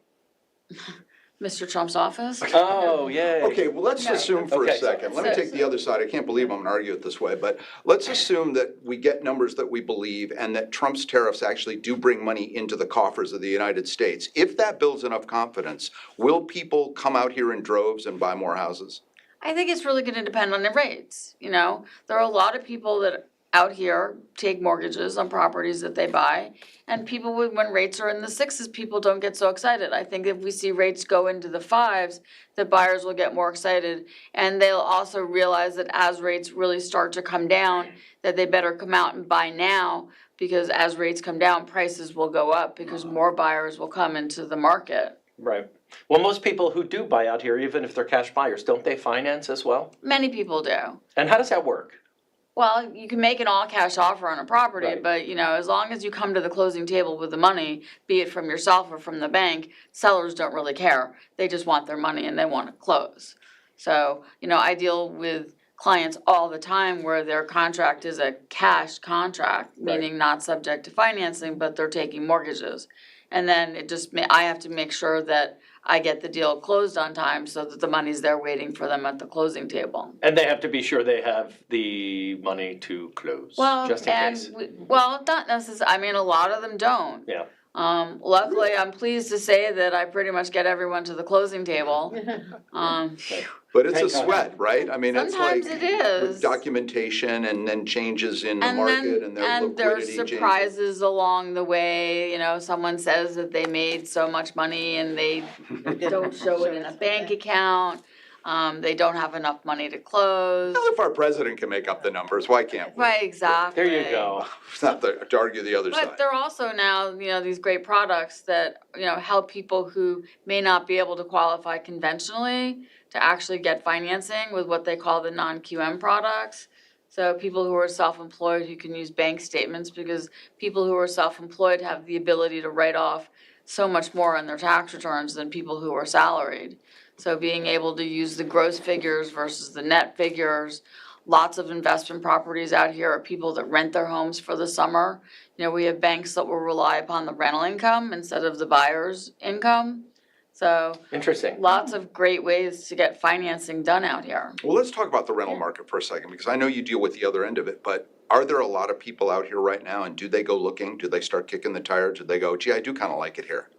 Mr. Trump's office. Oh, yay. okay, well, let's assume for a Okay. second, let me take the other side, I can't believe I'm gonna argue it this way, but let's assume that we get numbers that we believe and that Trump's tariffs actually do bring money into the coffers of the United States. If that builds enough confidence, will people come out here in droves and buy more houses? I think it's really going to depend on the rates. You know, there are a lot of people that out here take mortgages on properties that they buy, and people when rates are in the sixes, people don't get so excited. I think if we see rates go into the fives, the buyers will get more excited, and they'll also realize that as rates really start to come down, that they better come out and buy now, because as rates come down, prices will go up because more buyers will come into the market. Right. Well, most people who do buy out here, even if they're cash buyers, don't they finance as well? Many people do. And how does that work? Well, you can make an all-cash offer on a property, Right. but, you know, as long as you come to the closing table with the money, be it from yourself or from the bank, sellers don't really care. They just want their money and they want to close. So, you know, I deal with clients all the time where their contract is a cash contract, meaning not subject to financing, but they're taking mortgages. And then I have to make sure that I get the deal closed on time so that the money's there waiting for them at the closing table. And they have to be sure they have the money to close, Well, just in and case. not necessarily. I mean, a lot of them don't. Yeah. Luckily, I'm pleased to say that I pretty much get everyone to the closing table. But it's a Thank God. sweat, right? I mean, it's like Sometimes it is. with documentation and then changes in the market and their And there's liquidity changes. surprises along the way, you know, someone says that they made so much money and they don't show it in a bank account. They don't have enough money to close. Well, if our president can make up the numbers, why can't we? Right, exactly. There you go. It's not to argue the other side. But there are also now, you know, these great products that, you know, help people who may not be able to qualify conventionally to actually get financing with what they call the non-QM products. So people who are self-employed who can use bank statements, because people who are self-employed have the ability to write off so much more on their tax returns than people who are salaried. So being able to use the gross figures versus the net figures. Lots of investment properties out here are people that rent their homes for the summer. You know, we have banks that will rely upon the rental income instead of the buyer's income. So Interesting. lots of great ways to get financing done out here. Well, let's talk about the rental market for a second, because I know you deal with the other end of it, but are there a lot of people out here right now, and do they go looking? Do they start kicking the tires? Do they go, gee, I do kind of like it here?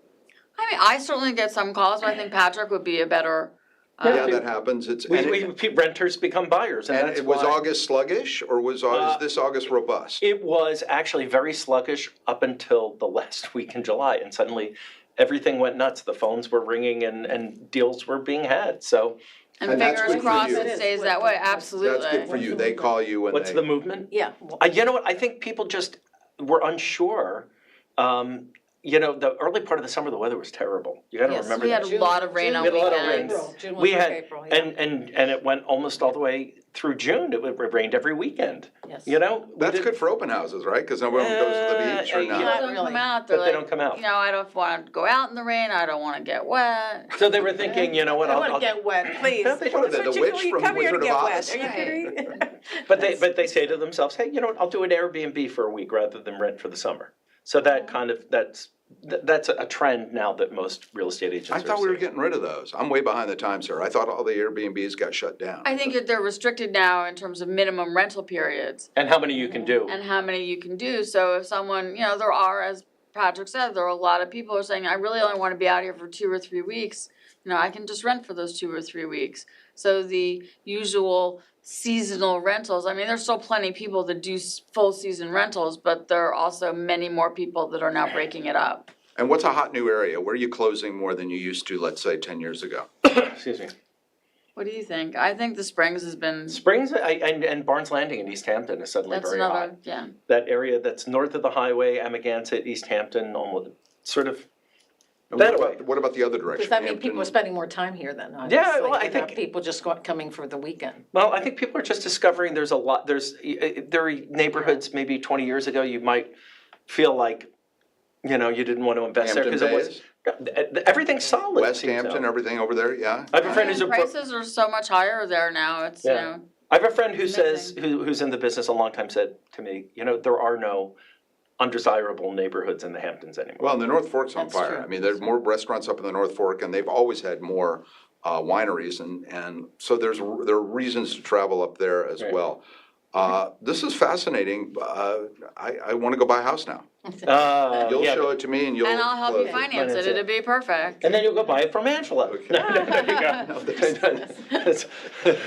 I mean, I certainly get some calls, but I think Patrick would be a better. Yeah, that happens. It's, and Renters become buyers, and that's it was why- August sluggish, or is this August robust? It was actually very sluggish up until the last week in July, and suddenly everything went nuts. The phones were ringing and deals were being had, so. And that's fingers good for crossed you. it stays that way, absolutely. That's good for you. They call you and What's they. the movement? Yeah. You know what, I think people just were unsure. The early part of the summer, the weather was terrible. You gotta Yes, remember We that. had a lot of rain on We had a lot of rain. weekends. June was We like had, April, yeah. and it went almost all the way through June. It rained every weekend, Yes. you know? We That's did- good for open houses, right? Because no one goes to the beach or yeah. not. People don't really. come out, they're But they like, don't come out. you know, I don't want to go out in the rain, I don't want to get wet. So they were thinking, you know what, I I'll. want to get wet, please. What are they, the That's what witch you from come here to Wizard get of wet. Oz? Are you kidding? But they say to themselves, hey, you know what, I'll do an Airbnb for a week rather than rent for the summer. So that kind of, that's a trend now that most real estate agents are I thought we were seeing. getting rid of those. I'm way behind the times here. I thought all the Airbnbs got shut down. I think that they're restricted now in terms of minimum rental periods And how many you can do. and how many you can do. So if someone, there are, as Patrick said, there are a lot of people who are saying, I really only want to be out here for 2 or 3 weeks. I can just rent for those 2 or 3 weeks. So the usual seasonal rentals, there's still plenty of people that do full season rentals, but there are also many more people that are now breaking it up. And what's a hot new area? Where are you closing more than you used to, let's say, 10 years ago? Excuse me. What do you think? I think the Springs has been, Springs and Barnes Landing in East Hampton is suddenly that's very hot. another, yeah. That area that's north of the highway, Amagansett, East Hampton, almost sort of. And That what about the other direction? Does that mean Hampton? people are spending more time here then? Yeah, obviously, well, I than think- people just coming for the weekend. Well, I think people are just discovering there are neighborhoods maybe 20 years ago you might feel like, you didn't want to invest there Hampton because it was, everything's solid. West seems Hampton, so. everything over there, yeah? I have a friend who's Prices are so much higher there now, it's, Yeah. I have a friend who says, who's in the business a long time, said to me, there are no undesirable neighborhoods in the Hamptons anymore. Well, and the North Fork's on That's fire. true. I mean, there's more restaurants up in the North Fork, and they've always had more wineries, and so there are reasons to travel up there as Right. well. This is fascinating. I want to go buy a house now. You'll yeah. show it to me, and you'll. and I'll help you close it. finance it, it'd be perfect. And then you'll go buy it from Angela. Okay. There you go.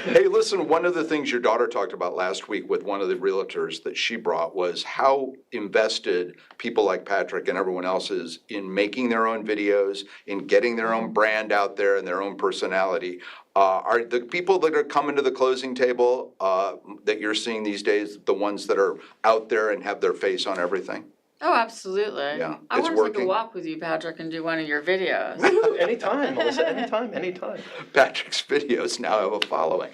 Hey, listen, one of the things your daughter talked about last week with one of the realtors that she brought was how invested people like Patrick and everyone else is in making their own videos, in getting their own brand out there and their own personality. Are the people that are coming to the closing table that you're seeing these days the ones that are out there and have their face on everything? Oh, absolutely. Yeah, I it's want to take a working. walk with you, Patrick, and do one of your videos. Anytime, Melissa, anytime. Patrick's videos now have a following.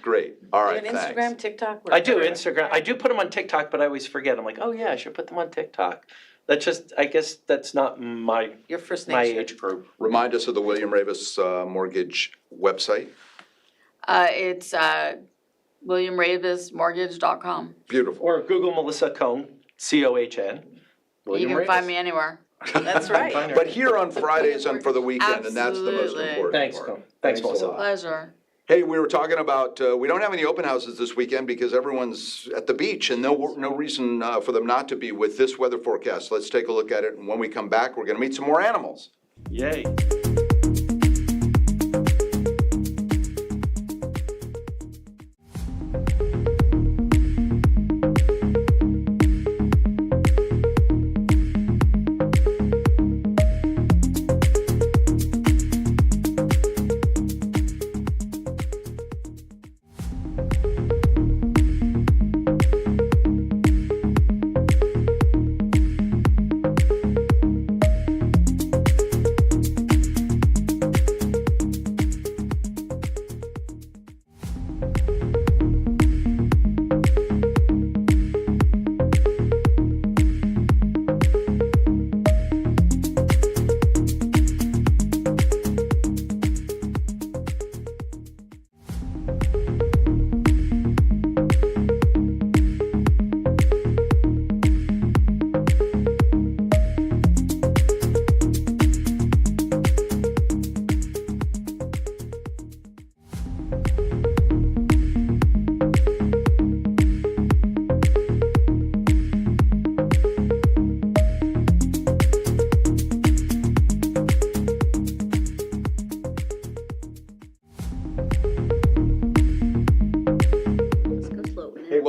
Great, all right, You have thanks. Instagram, TikTok? I do whatever. Instagram. I do put them on TikTok, but I always forget. I'm like, oh yeah, I should put them on TikTok. That's just, I guess that's not my Your first my nature. age group. Remind us of the William Ravis Mortgage website. It's WilliamRavisMortgage.com. Beautiful. Or Google Melissa Cohn, C-O-H-N. You can find me anywhere. That's right. But here on Fridays and for the weekend, and that's the most Absolutely. important Thanks, part. Cohn. Thanks, a Melissa. lot. Pleasure. Hey, we were talking about, we don't have any open houses this weekend because everyone's at the beach and no reason for them not to be with this weather forecast. Let's take a look at it, and when we come back, we're gonna meet some more animals. Yay.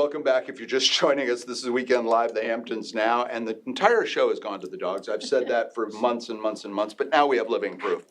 welcome back. If you're just joining us, this is Weekend Live, the Hamptons Now, and the entire show has gone to the dogs. I've said that for months and months and months, but now we have living proof.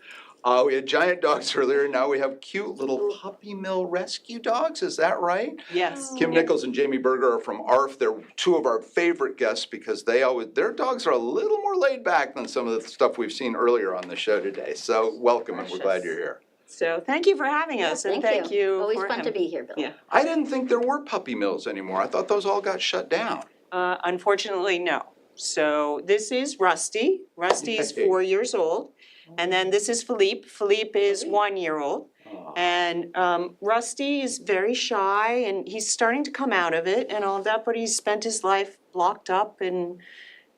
We had giant dogs earlier, now we have cute little puppy mill rescue dogs, is that right? Yes. Kim Nichols and Jamie Berger are from ARF. They're two of our favorite guests because their dogs are a little more laid back than some of the stuff we've seen earlier on the show today. So welcome, and we're glad you're here. So thank you for having us, and thank you. Always for fun to having- be here, Bill. Yeah. I didn't think there were puppy mills anymore. I thought those all got shut down. Unfortunately, no. So this is Rusty. Rusty is Hey. 4 years old. And then this is Philippe. Philippe is 1 year old. And Rusty is very shy and he's starting to come out of it and all of that, but he's spent his life locked up and,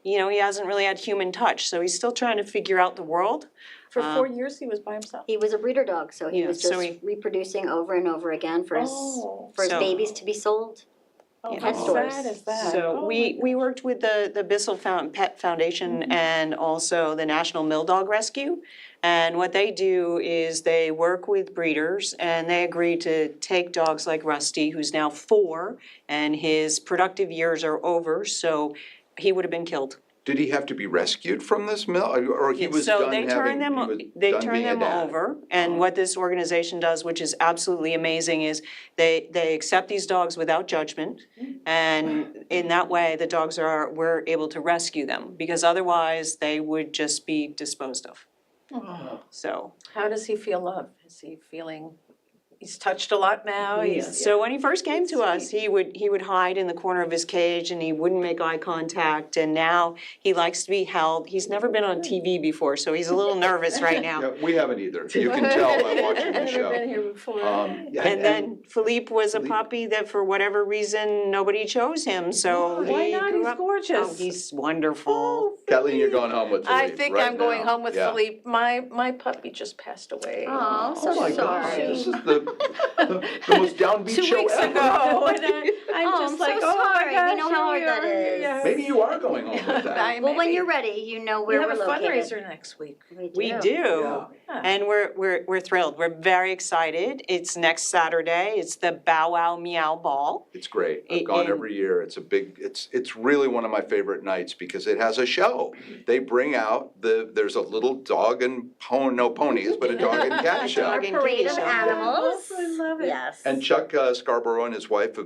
he hasn't really had human touch. So he's still trying to figure out the world. For 4 years, he was by himself. He was a breeder dog, so he Yeah, was so just he- reproducing over and over again for his So- babies to be sold. Oh, Pet how stores. sad is that? So Oh, we worked with the Bissell Pet Foundation and also the National Mill Dog Rescue. And what they do is they work with breeders and they agree to take dogs like Rusty, who's now 4, and his productive years are over, so he would have been killed. Did he have to be rescued from this mill, or he was So done they having, turn he them, was they done turn being a them dad? over, and what this organization does, which is absolutely amazing, is they accept these dogs without judgment, and in that way, the dogs we're able to rescue them, because otherwise, they would just be disposed of. So. How does he feel loved? Is he feeling, he's touched a lot now? So when he first came to us, he would hide in the corner of his cage and he wouldn't make eye contact, and now he likes to be held. He's never been on TV before, so he's a little nervous right now. Yeah, we haven't either. You can tell by watching the show. Never been here before. And then Philippe was a puppy that for whatever reason, nobody chose him, so Why he not? grew He's up. gorgeous. Oh, he's wonderful. Kathleen, you're going home with Philippe I think right I'm going now. home with Yeah. Philippe. My puppy just passed away. Oh, I'm so Oh my sorry. gosh, this is the most downbeat 2 show weeks ever. ago, and I'm Oh, just I'm like, so oh my sorry. gosh, We know how hard here that we are. is. Yes. Maybe you are going home with that. Well, when you're ready, you know where We we're have a located. fundraiser next week. We do, and we're thrilled. We're very excited. It's next Saturday. It's the Bow Wow Meow Ball. It's great. I've gone every year. It's a big, it's really one of my favorite nights because it has a show. They bring out there's a little dog and no ponies, but a dog and cat show. Our parade of animals. I love it. Yes. And Chuck Scarborough and his wife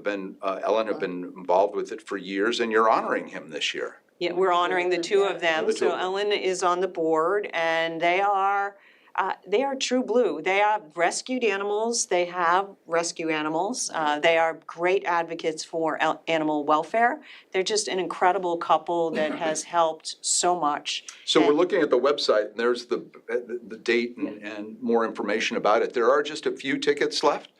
Ellen have been involved with it for years, and you're honoring him this year. Yeah, we're honoring the two of them. The two So of them. Ellen is on the board, and they are true blue. They have rescued animals. They have rescue animals. They are great advocates for animal welfare. They're just an incredible couple that has helped so much. So we're looking at the website, and there's the date and more information about it. There are just a few tickets left?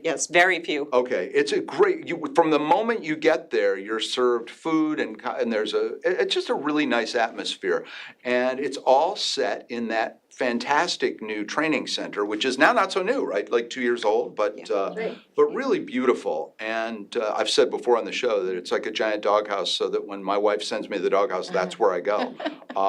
Yes, very few. Okay, it's a great, from the moment you get there, you're served food and there's it's just a really nice atmosphere. And it's all set in that fantastic new training center, which is now not so new, right? Like 2 years old, but really beautiful. And I've said before on the show that it's like a giant doghouse, so that when my wife sends me to the doghouse, that's where I go,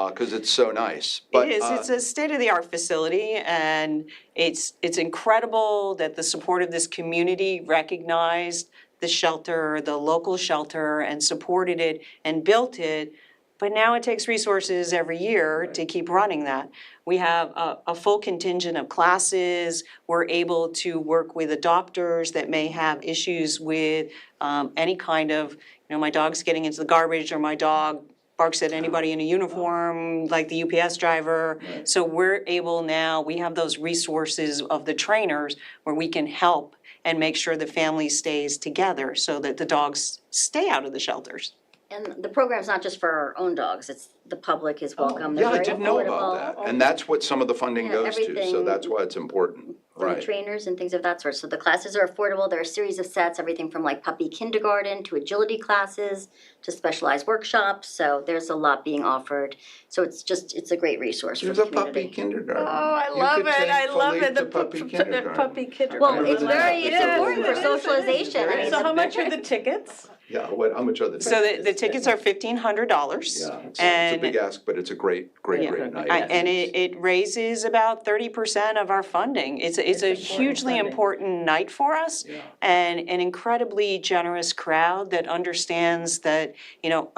because it's so nice. But, It is. It's a state-of-the-art facility, and it's incredible that the support of this community recognized the shelter, the local shelter, and supported it and built it. But now it takes resources every year to keep running that. We have a full contingent of classes. We're able to work with adopters that may have issues with any kind of, my dog's getting into the garbage, or my dog barks at anybody in a uniform, like the UPS driver. So we're able now, we have those resources of the trainers where we can help and make sure the family stays together so that the dogs stay out of the shelters. And the program's not just for our own dogs, it's the public is welcome. They're yeah, I very didn't know about affordable. that. And that's what some of the funding Yeah, goes to, so everything that's why it's important, For the right? trainers and things of that sort. So the classes are affordable. There are a series of sets, everything from like puppy kindergarten to agility classes to specialized workshops. So there's a lot being offered. So it's a great resource for There's the a puppy community. kindergarten. Oh, I You love could it. take I love Philippe it. The to puppy puppy kindergarten. puppy kindergarten. Well, it's very, it's Yes, important for it is. socialization. I mean, So how much are the tickets? Yeah, how much are the tickets? So the tickets are $1,500. Yeah, it's a And big ask, but it's a great night. And it raises about 30% of our funding. It's a hugely important night for us, and an incredibly generous crowd that understands that,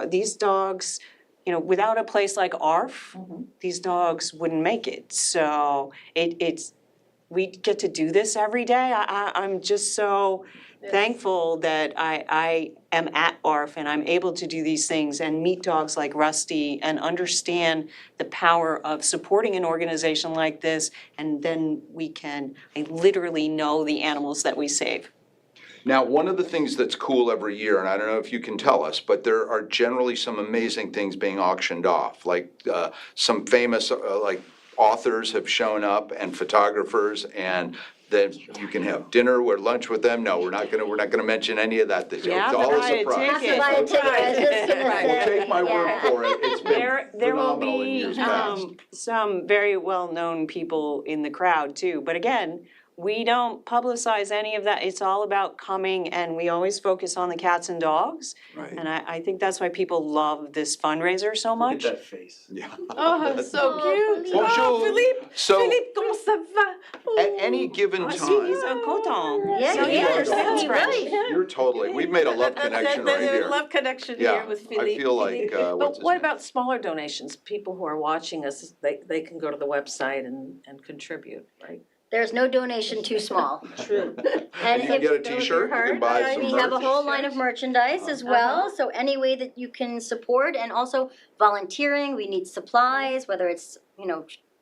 these dogs, without a place like ARF, these dogs wouldn't make it. So we get to do this every day. I'm just so thankful that I am at ARF and I'm able to do these things and meet dogs like Rusty and understand the power of supporting an organization like this, and then I literally know the animals that we save. Now, one of the things that's cool every year, and I don't know if you can tell us, but there are generally some amazing things being auctioned off, like some famous authors have shown up and photographers, and then you can have dinner or lunch with them. No, we're not gonna mention any of that this year. Yeah, It's all but a I surprise. take it. I was just gonna We'll say. take my word for it. It's been There will phenomenal in be years past. some very well-known people in the crowd too. But again, we don't publicize any of that. It's all about coming, and we always focus on the cats and dogs. Right. And I think that's why people love this fundraiser so much. Look at that face. Yeah. Oh, so cute. Bonjour. Oh, Philippe. So, Philippe, comment ça va? at any given Oh, see, time, he's so content. Yeah, So he he is. understands He's French. right. you're totally, we've made a love connection right here. Love connection Yeah, here with I Philippe. feel like, Philippe. what's But his what name? about smaller donations? People who are watching us, they can go to the website and contribute, right? There's no donation too small. True. And You can if get a T-shirt, you can buy some we have a merch. whole line of merchandise as well, so any way that you can support, and also volunteering, we need supplies, whether it's,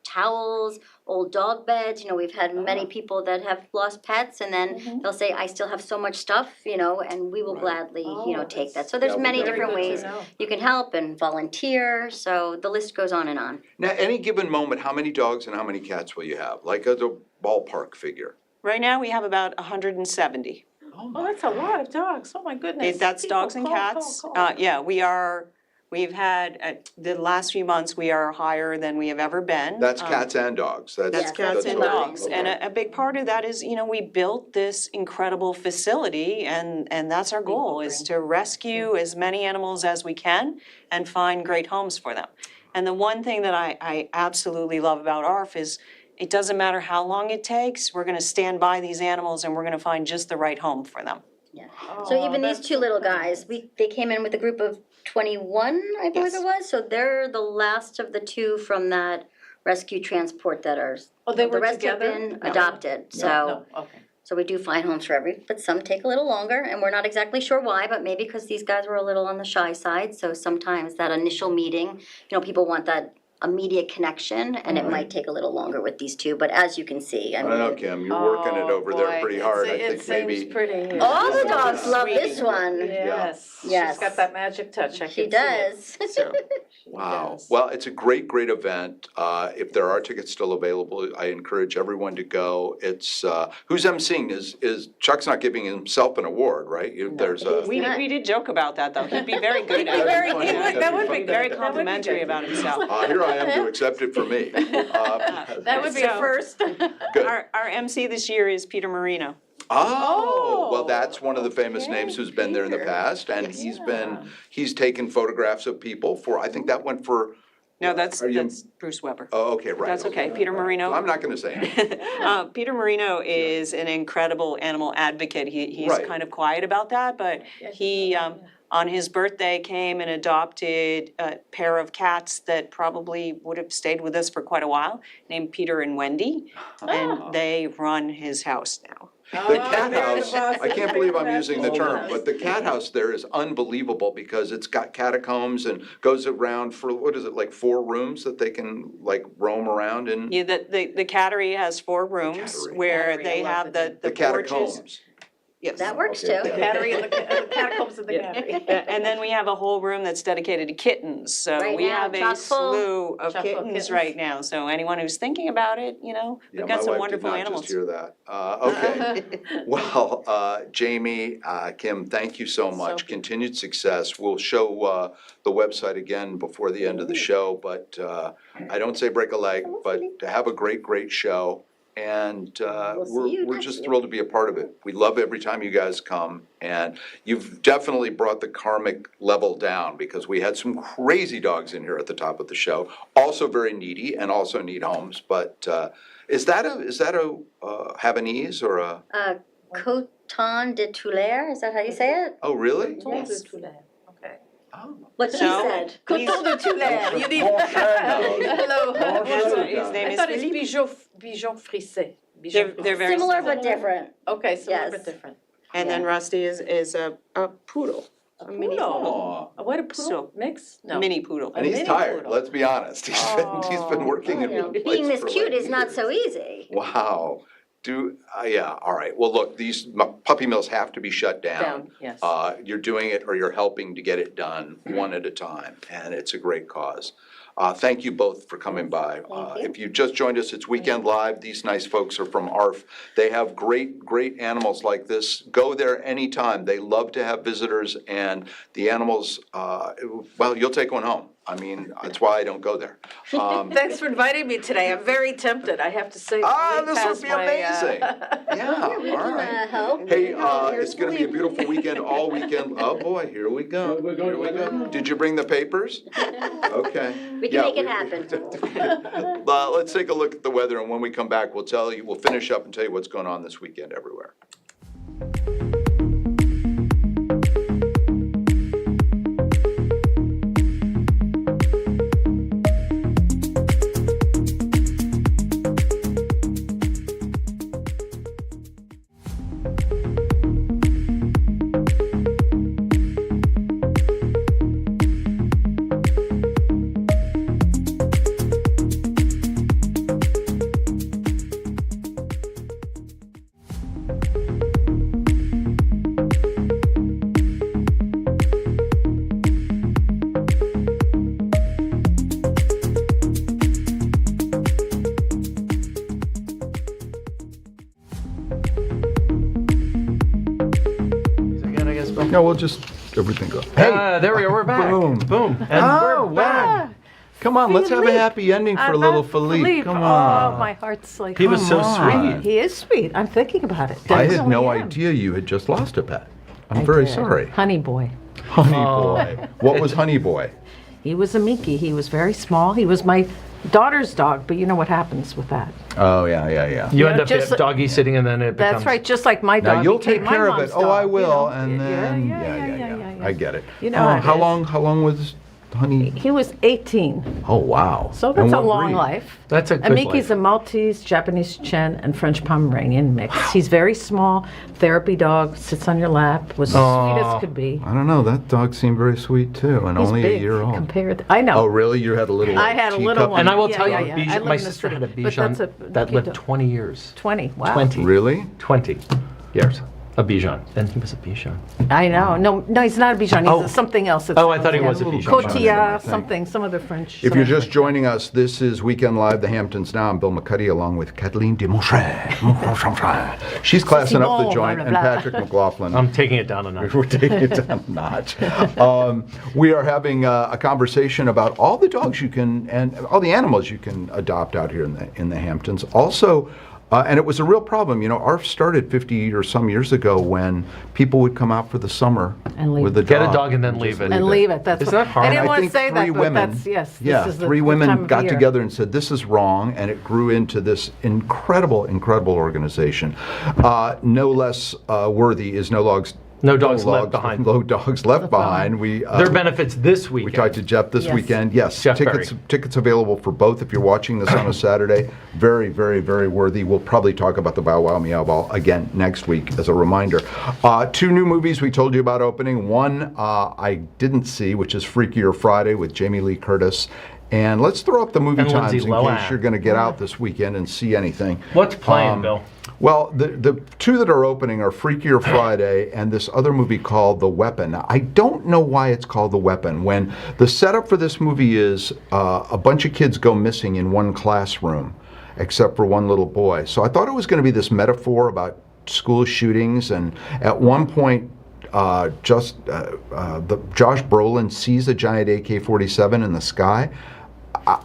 towels, old dog beds, we've had many people that have lost pets, and then they'll say, I still have so much stuff, and we will gladly, take that. So there's Yeah, many very different good to ways know. you can help and volunteer, so the list goes on and on. Now, any given moment, how many dogs and how many cats will you have? Like as a ballpark figure? Right now, we have about 170. Oh, that's a lot of dogs. Oh, my goodness. That's People, dogs and call, cats. call, call. We've had, the last few months, we are higher than we have ever been. That's cats and dogs. That's Yes, cats and okay. dogs. And Okay. a big part of that is, we built this incredible facility, and that's our goal, is to rescue as many animals as we can and find great homes for them. And the one thing that I absolutely love about ARF is, it doesn't matter how long it takes, we're gonna stand by these animals and we're gonna find just the right home for them. So even these two little guys, they came in with a group of 21, I believe Yes. it was, so they're the last of the two from that rescue transport that are. Oh, they were The rest have together? been No. adopted, so. No, okay. So we do find homes for but some take a little longer, and we're not exactly sure why, but maybe because these guys were a little on the shy side, so sometimes that initial meeting, people want that immediate connection, and it might take a little longer with these two, but as you can see, I I don't know, mean. Kim, you're working it over there pretty hard. I think maybe. pretty. All the dogs love this one. Yes. Yes. She's got that magic touch. I She can see it. does. So, wow. Well, it's a great event. If there are tickets still available, I encourage everyone to go. It's, who's emceeing? Is Chuck's not giving himself an award, right? There's a. We did joke about that, though. He'd be very good at Very- it. he would- that would be Very good. complimentary about himself. Here I am to accept it for me. That would be a So- first. Good. Our MC this year is Peter Marino. Oh, well, that's one of the famous names who's been there in the past, and he's taken photographs of people for, I think that went for. No, that's Are you- Bruce Weber. Oh, okay, right. That's okay. Peter Marino. I'm not gonna say anything. Peter Marino is an incredible animal advocate. He's Right. kind of quiet about that, but he, on his birthday, came and adopted a pair of cats that probably would have stayed with us for quite a while, named Peter and Wendy, and they run his house now. The cat house, I can't believe I'm using the term, but the cat house there is unbelievable because it's got catacombs and goes around for, what is it, like 4 rooms that they can like roam around in? Yeah, the cattery has 4 rooms where they have the The porches. catacombs. Yes. That works Okay, too. okay. Cattery and the catacombs of the cattery. And then we have a whole room that's dedicated to kittens, so Right we now, have a chock full. slew of Chock full kittens kittens. right now, so anyone who's thinking about it, Yeah, we've my got some wife wonderful did not animals. just hear that. Okay. Well, Jamie, Kim, thank you so much. Continued success. We'll show the website again before the end of the show, but I don't say break a leg, but to have a great show. And see you we're next just year. thrilled to be a part of it. We love every time you guys come. And you've definitely brought the karmic level down because we had some crazy dogs in here at the top of the show. Also very needy and also need homes. But is that a Havanese or a? Coton de Tulare, is that how you say it? Oh, really? Yes. Okay. What she No. said. Coton de Tulare. You need. Hello. His name is Philippe. Bijon frisé. They're very Similar but different. Okay, Yes. but different. And then Rusty is a poodle. A mini poodle. What a poodle So, mix? No. Mini poodle. And he's tired, let's be honest. He's been working in one place Being this for cute like is not years. so easy. Wow. Yeah, all right. Well, look, these puppy mills have to be shut down. Yes. You're doing it or you're helping to get it done one at a time, and it's a great cause. Thank you both for coming by. If you just joined us, it's Weekend Live. These nice folks are from ARF. They have great animals like this. Go there anytime. They love to have visitors, and the animals, well, you'll take one home. I mean, that's why I don't go there. Thanks for inviting me today. I'm very tempted, I have to say. This would be amazing. Yeah, all right. Help. Hey, it's gonna be a beautiful weekend, all weekend. Oh, boy, here we go. Here we go. Did you bring the papers? Okay. We can make it happen. Let's take a look at the weather, and when we come back, we'll finish up and tell you what's going on this weekend everywhere. No, we'll just, everything go. Hey, there we are, we're back. Boom. Boom. And we're back. Come on, let's have a happy ending for little Philippe. Come on. Oh, my heart's like. He was so sweet. He is sweet. I'm thinking about it. I had no Definitely am. idea you had just lost a pet. I'm I very did. sorry. Honey boy. Honey Boy. What was Honey Boy? He was a Mickey. He was very small. He was my daughter's dog, but you know what happens with that. Oh, yeah. You Yeah, end up just at doggy sitting and then it becomes. That's right, just like my dog. Now you'll became take my care of mom's it. Oh, I dog, will. you know. And then, yeah. I get it. You know how it is. How long was Honey? He was 18. Oh, wow. So And that's a what long breed? life. That's a good And Mickey's life. a Maltese, Japanese Chen, and French Pomeranian mix. He's very small, therapy dog, sits on your lap, was sweet as could be. I don't know. That dog seemed very sweet too, and He's only big a year old. compared. I know. Oh, really? You had a little. I had a little teacup? one. And I will Yeah, tell yeah, you, yeah. Bichon, I live my in the sister had a city, but that's Bichon a that lived dog. 20 years. 20. Wow. 20. Really? 20 years. A Bichon. And he was a Bichon. I know. No, he's not a Bichon. He's Oh. a something else. Oh, I thought he was a little Bichon. Cotillard, thing. something, some other French. If you're just joining us, this is Weekend Live, the Hamptons Now. I'm Bill McCuddy along with Kathleen de Montchamp. She's classing up the Simon, joint, blah, and blah, blah. Patrick McLaughlin. I'm taking it down a notch. We're taking it down a notch. We are having a conversation about all the dogs you can and all the animals you can adopt out here in the Hamptons. Also, and it was a real problem. You know, ARF started 50 or some years ago when people would come out for the summer And leave with a Get a dog. dog and then just leave it. And leave it. That's Isn't what, that hard? I didn't And want to think say that, three but women, that's, yes. yeah, this is the, three the women time of got year. together and said, this is wrong, and it grew into this incredible organization. No less worthy is No Dogs Left Behind. No Dogs Left Behind. We Their benefits this week. we talked to Jeff this Yes. weekend. Yes, Jeff tickets available for both if you're watching this on a Saturday. Very, very, very worthy. We'll probably talk about the Bow Wow Meow Ball again next week as a reminder. 2 new movies we told you about opening. One I didn't see, which is Freakier Friday with Jamie Lee Curtis. And let's throw up the movie And times Lindsay in Lohan. case you're going to get out this weekend and see anything. What's playing, Bill? Well, the 2 that are opening are Freakier Friday and this other movie called The Weapon. Now, I don't know why it's called The Weapon. When the setup for this movie is a bunch of kids go missing in one classroom, except for one little boy. So I thought it was going to be this metaphor about school shootings. And at one point, Josh Brolin sees a giant AK-47 in the sky.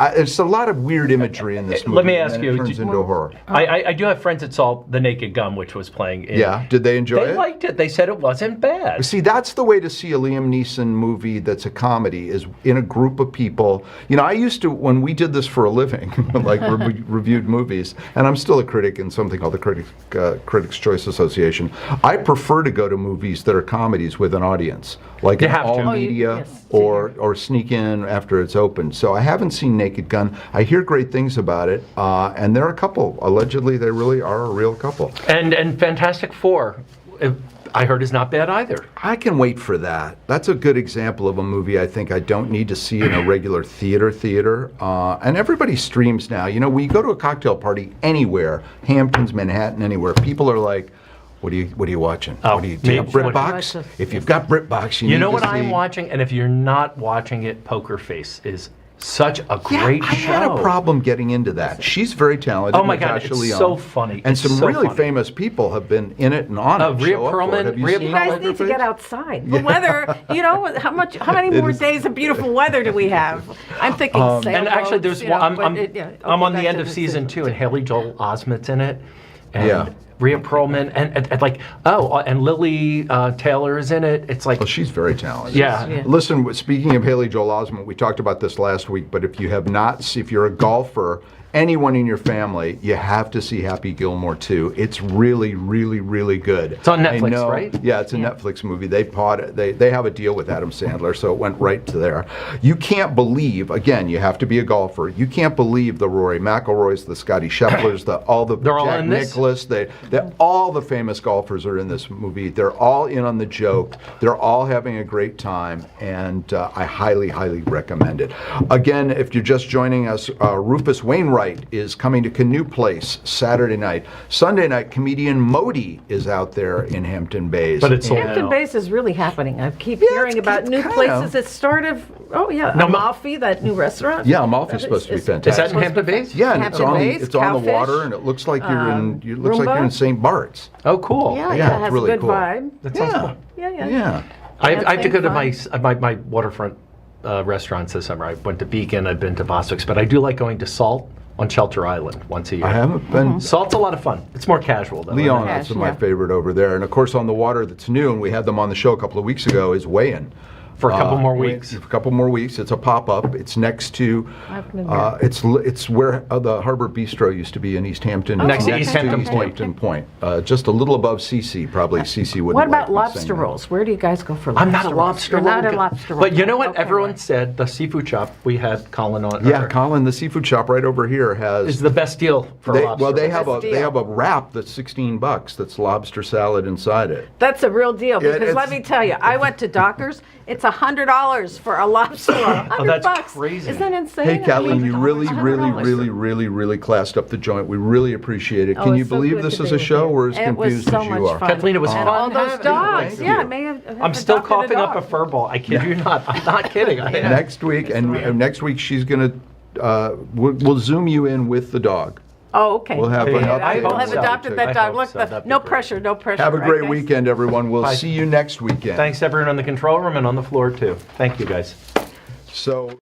It's a lot of weird imagery in this movie. Let me and ask then you, it turns into a horror. I do have friends that saw The Naked Gun, which was playing. Yeah, did they enjoy it? They liked it. They said it wasn't bad. See, that's the way to see a Liam Neeson movie that's a comedy, is in a group of people. You know, I used to, when we did this for a living, like reviewed movies, and I'm still a critic in something called the Critics' Choice Association, I prefer to go to movies that are comedies with an audience, like You an have to. all media or sneak in after it's open. So I haven't seen Naked Gun. I hear great things about it, and they're a couple. Allegedly, they really are a real couple. And Fantastic Four, I heard, is not bad either. I can wait for that. That's a good example of a movie I think I don't need to see in a regular theater. And everybody streams now. You know, when you go to a cocktail party anywhere, Hamptons, Manhattan, anywhere, people are like, what are you watching? Oh, do you have BritBox? If you've got BritBox, you need know to what see... I'm watching? And if you're not watching it, Poker Face is such a great I show. had a problem getting into that. She's very talented. Oh my God, Natasha it's Lyonne. so funny. And It's some so really funny. famous people have been in it and on it. Rhea show up for it. Perlman- Have you Rhea seen You guys Poker need to Face? get outside. The weather, you know, how many It more is- days of beautiful weather do we have? I'm thinking sailboats. And actually, there's you one. know, I'm but it- yeah, I'm okay, on the back end to of the season 2, and Haley Joel Osment's in it, and Yeah. Rhea Perlman, and like and Lily Taylor is in it. It's like, Well, she's very talented. Yeah. Listen, speaking of Haley Joel Osment, we talked about this last week, but if you have not, if you're a golfer, anyone in your family, you have to see Happy Gilmore 2. It's really, really, really good. It's on I Netflix, know- right? Yeah, it's a Netflix movie. They have a deal with Adam Sandler, so it went right to there. You can't believe, again, you have to be a golfer. You can't believe the Rory McIlroys, the Scotty Schefflers, They're all Jack in this? Nicklaus. All the famous golfers are in this movie. They're all in on the joke. They're all having a great time, and I highly, highly recommend it. Again, if you're just joining us, Rufus Wainwright is coming to Canoe Place Saturday night. Sunday night, comedian Modi is out there in Hampton Bays. But it's sold Hampton out. Bays is really happening. I keep hearing about new kind places. of. It started, No, Amalfi, that new restaurant. Yeah, Amalfi's supposed to be fantastic. Is that in Hampton Bays? Yeah, and Hampton Bays, it's on the Cowfish, water, and it looks like you're in Roomba. St. Bart's. Oh, cool. Yeah, Yeah, it it's has really a good cool. vibe. That sounds cool. Yeah. Yeah. I have to go to Same my waterfront restaurants this summer. I went to Beacon, I've been to Boswick's, but I do like going to Salt on Shelter Island once a year. I haven't been. Salt's a lot of fun. It's more casual though. Leon, Cash, that's my yeah. favorite over there. And of course, on the water that's new, and we had them on the show a couple of weeks ago, is Weigh-In. For a couple more weeks. A couple more weeks. It's a pop-up. It's next to, I've been there. it's where the Harbor Bistro used to be in East Hampton. Next to It's East Hampton East Point. Hampton Point. Just a little above CC. Probably CC wouldn't What like about me lobster saying that. rolls? Where do you guys go for lobster I'm not a rolls? lobster You're roll not a guy. lobster roll But you know what? guy. Okay, Everyone right. said the seafood shop, we had Colin on. Yeah, Colin, the seafood shop right over here has. is the best deal for a lobster. Well, they roll. have Best a deal. wrap that's $16 that's lobster salad inside it. That's a real deal Yeah, because let it's- me tell you, I went to Dockers. It's $100 for a lobster roll. $100 that's bucks. crazy. Isn't that insane? Hey, Kathleen, you really, $100. really classed up the joint. We really appreciate it. Oh, Can you it's so believe good this to is be a with show? you. We're as It was confused so as you much are. fun. Kathleen, it was And fun all those having you. dogs. Thank Yeah, you. I may have I'm still adopted coughing up a dog. fur ball. I kid you not. I'm not kidding. Next week, and next week she's gonna. We'll zoom you in with the dog. Oh, okay. We'll have an I update will on have that. adopted that I dog. hope Look, so. That'd be no great. pressure, no pressure. Have a right, great guys? weekend, everyone. We'll Bye. see you next weekend. Thanks everyone on the control room and on the floor too. Thank you guys. So.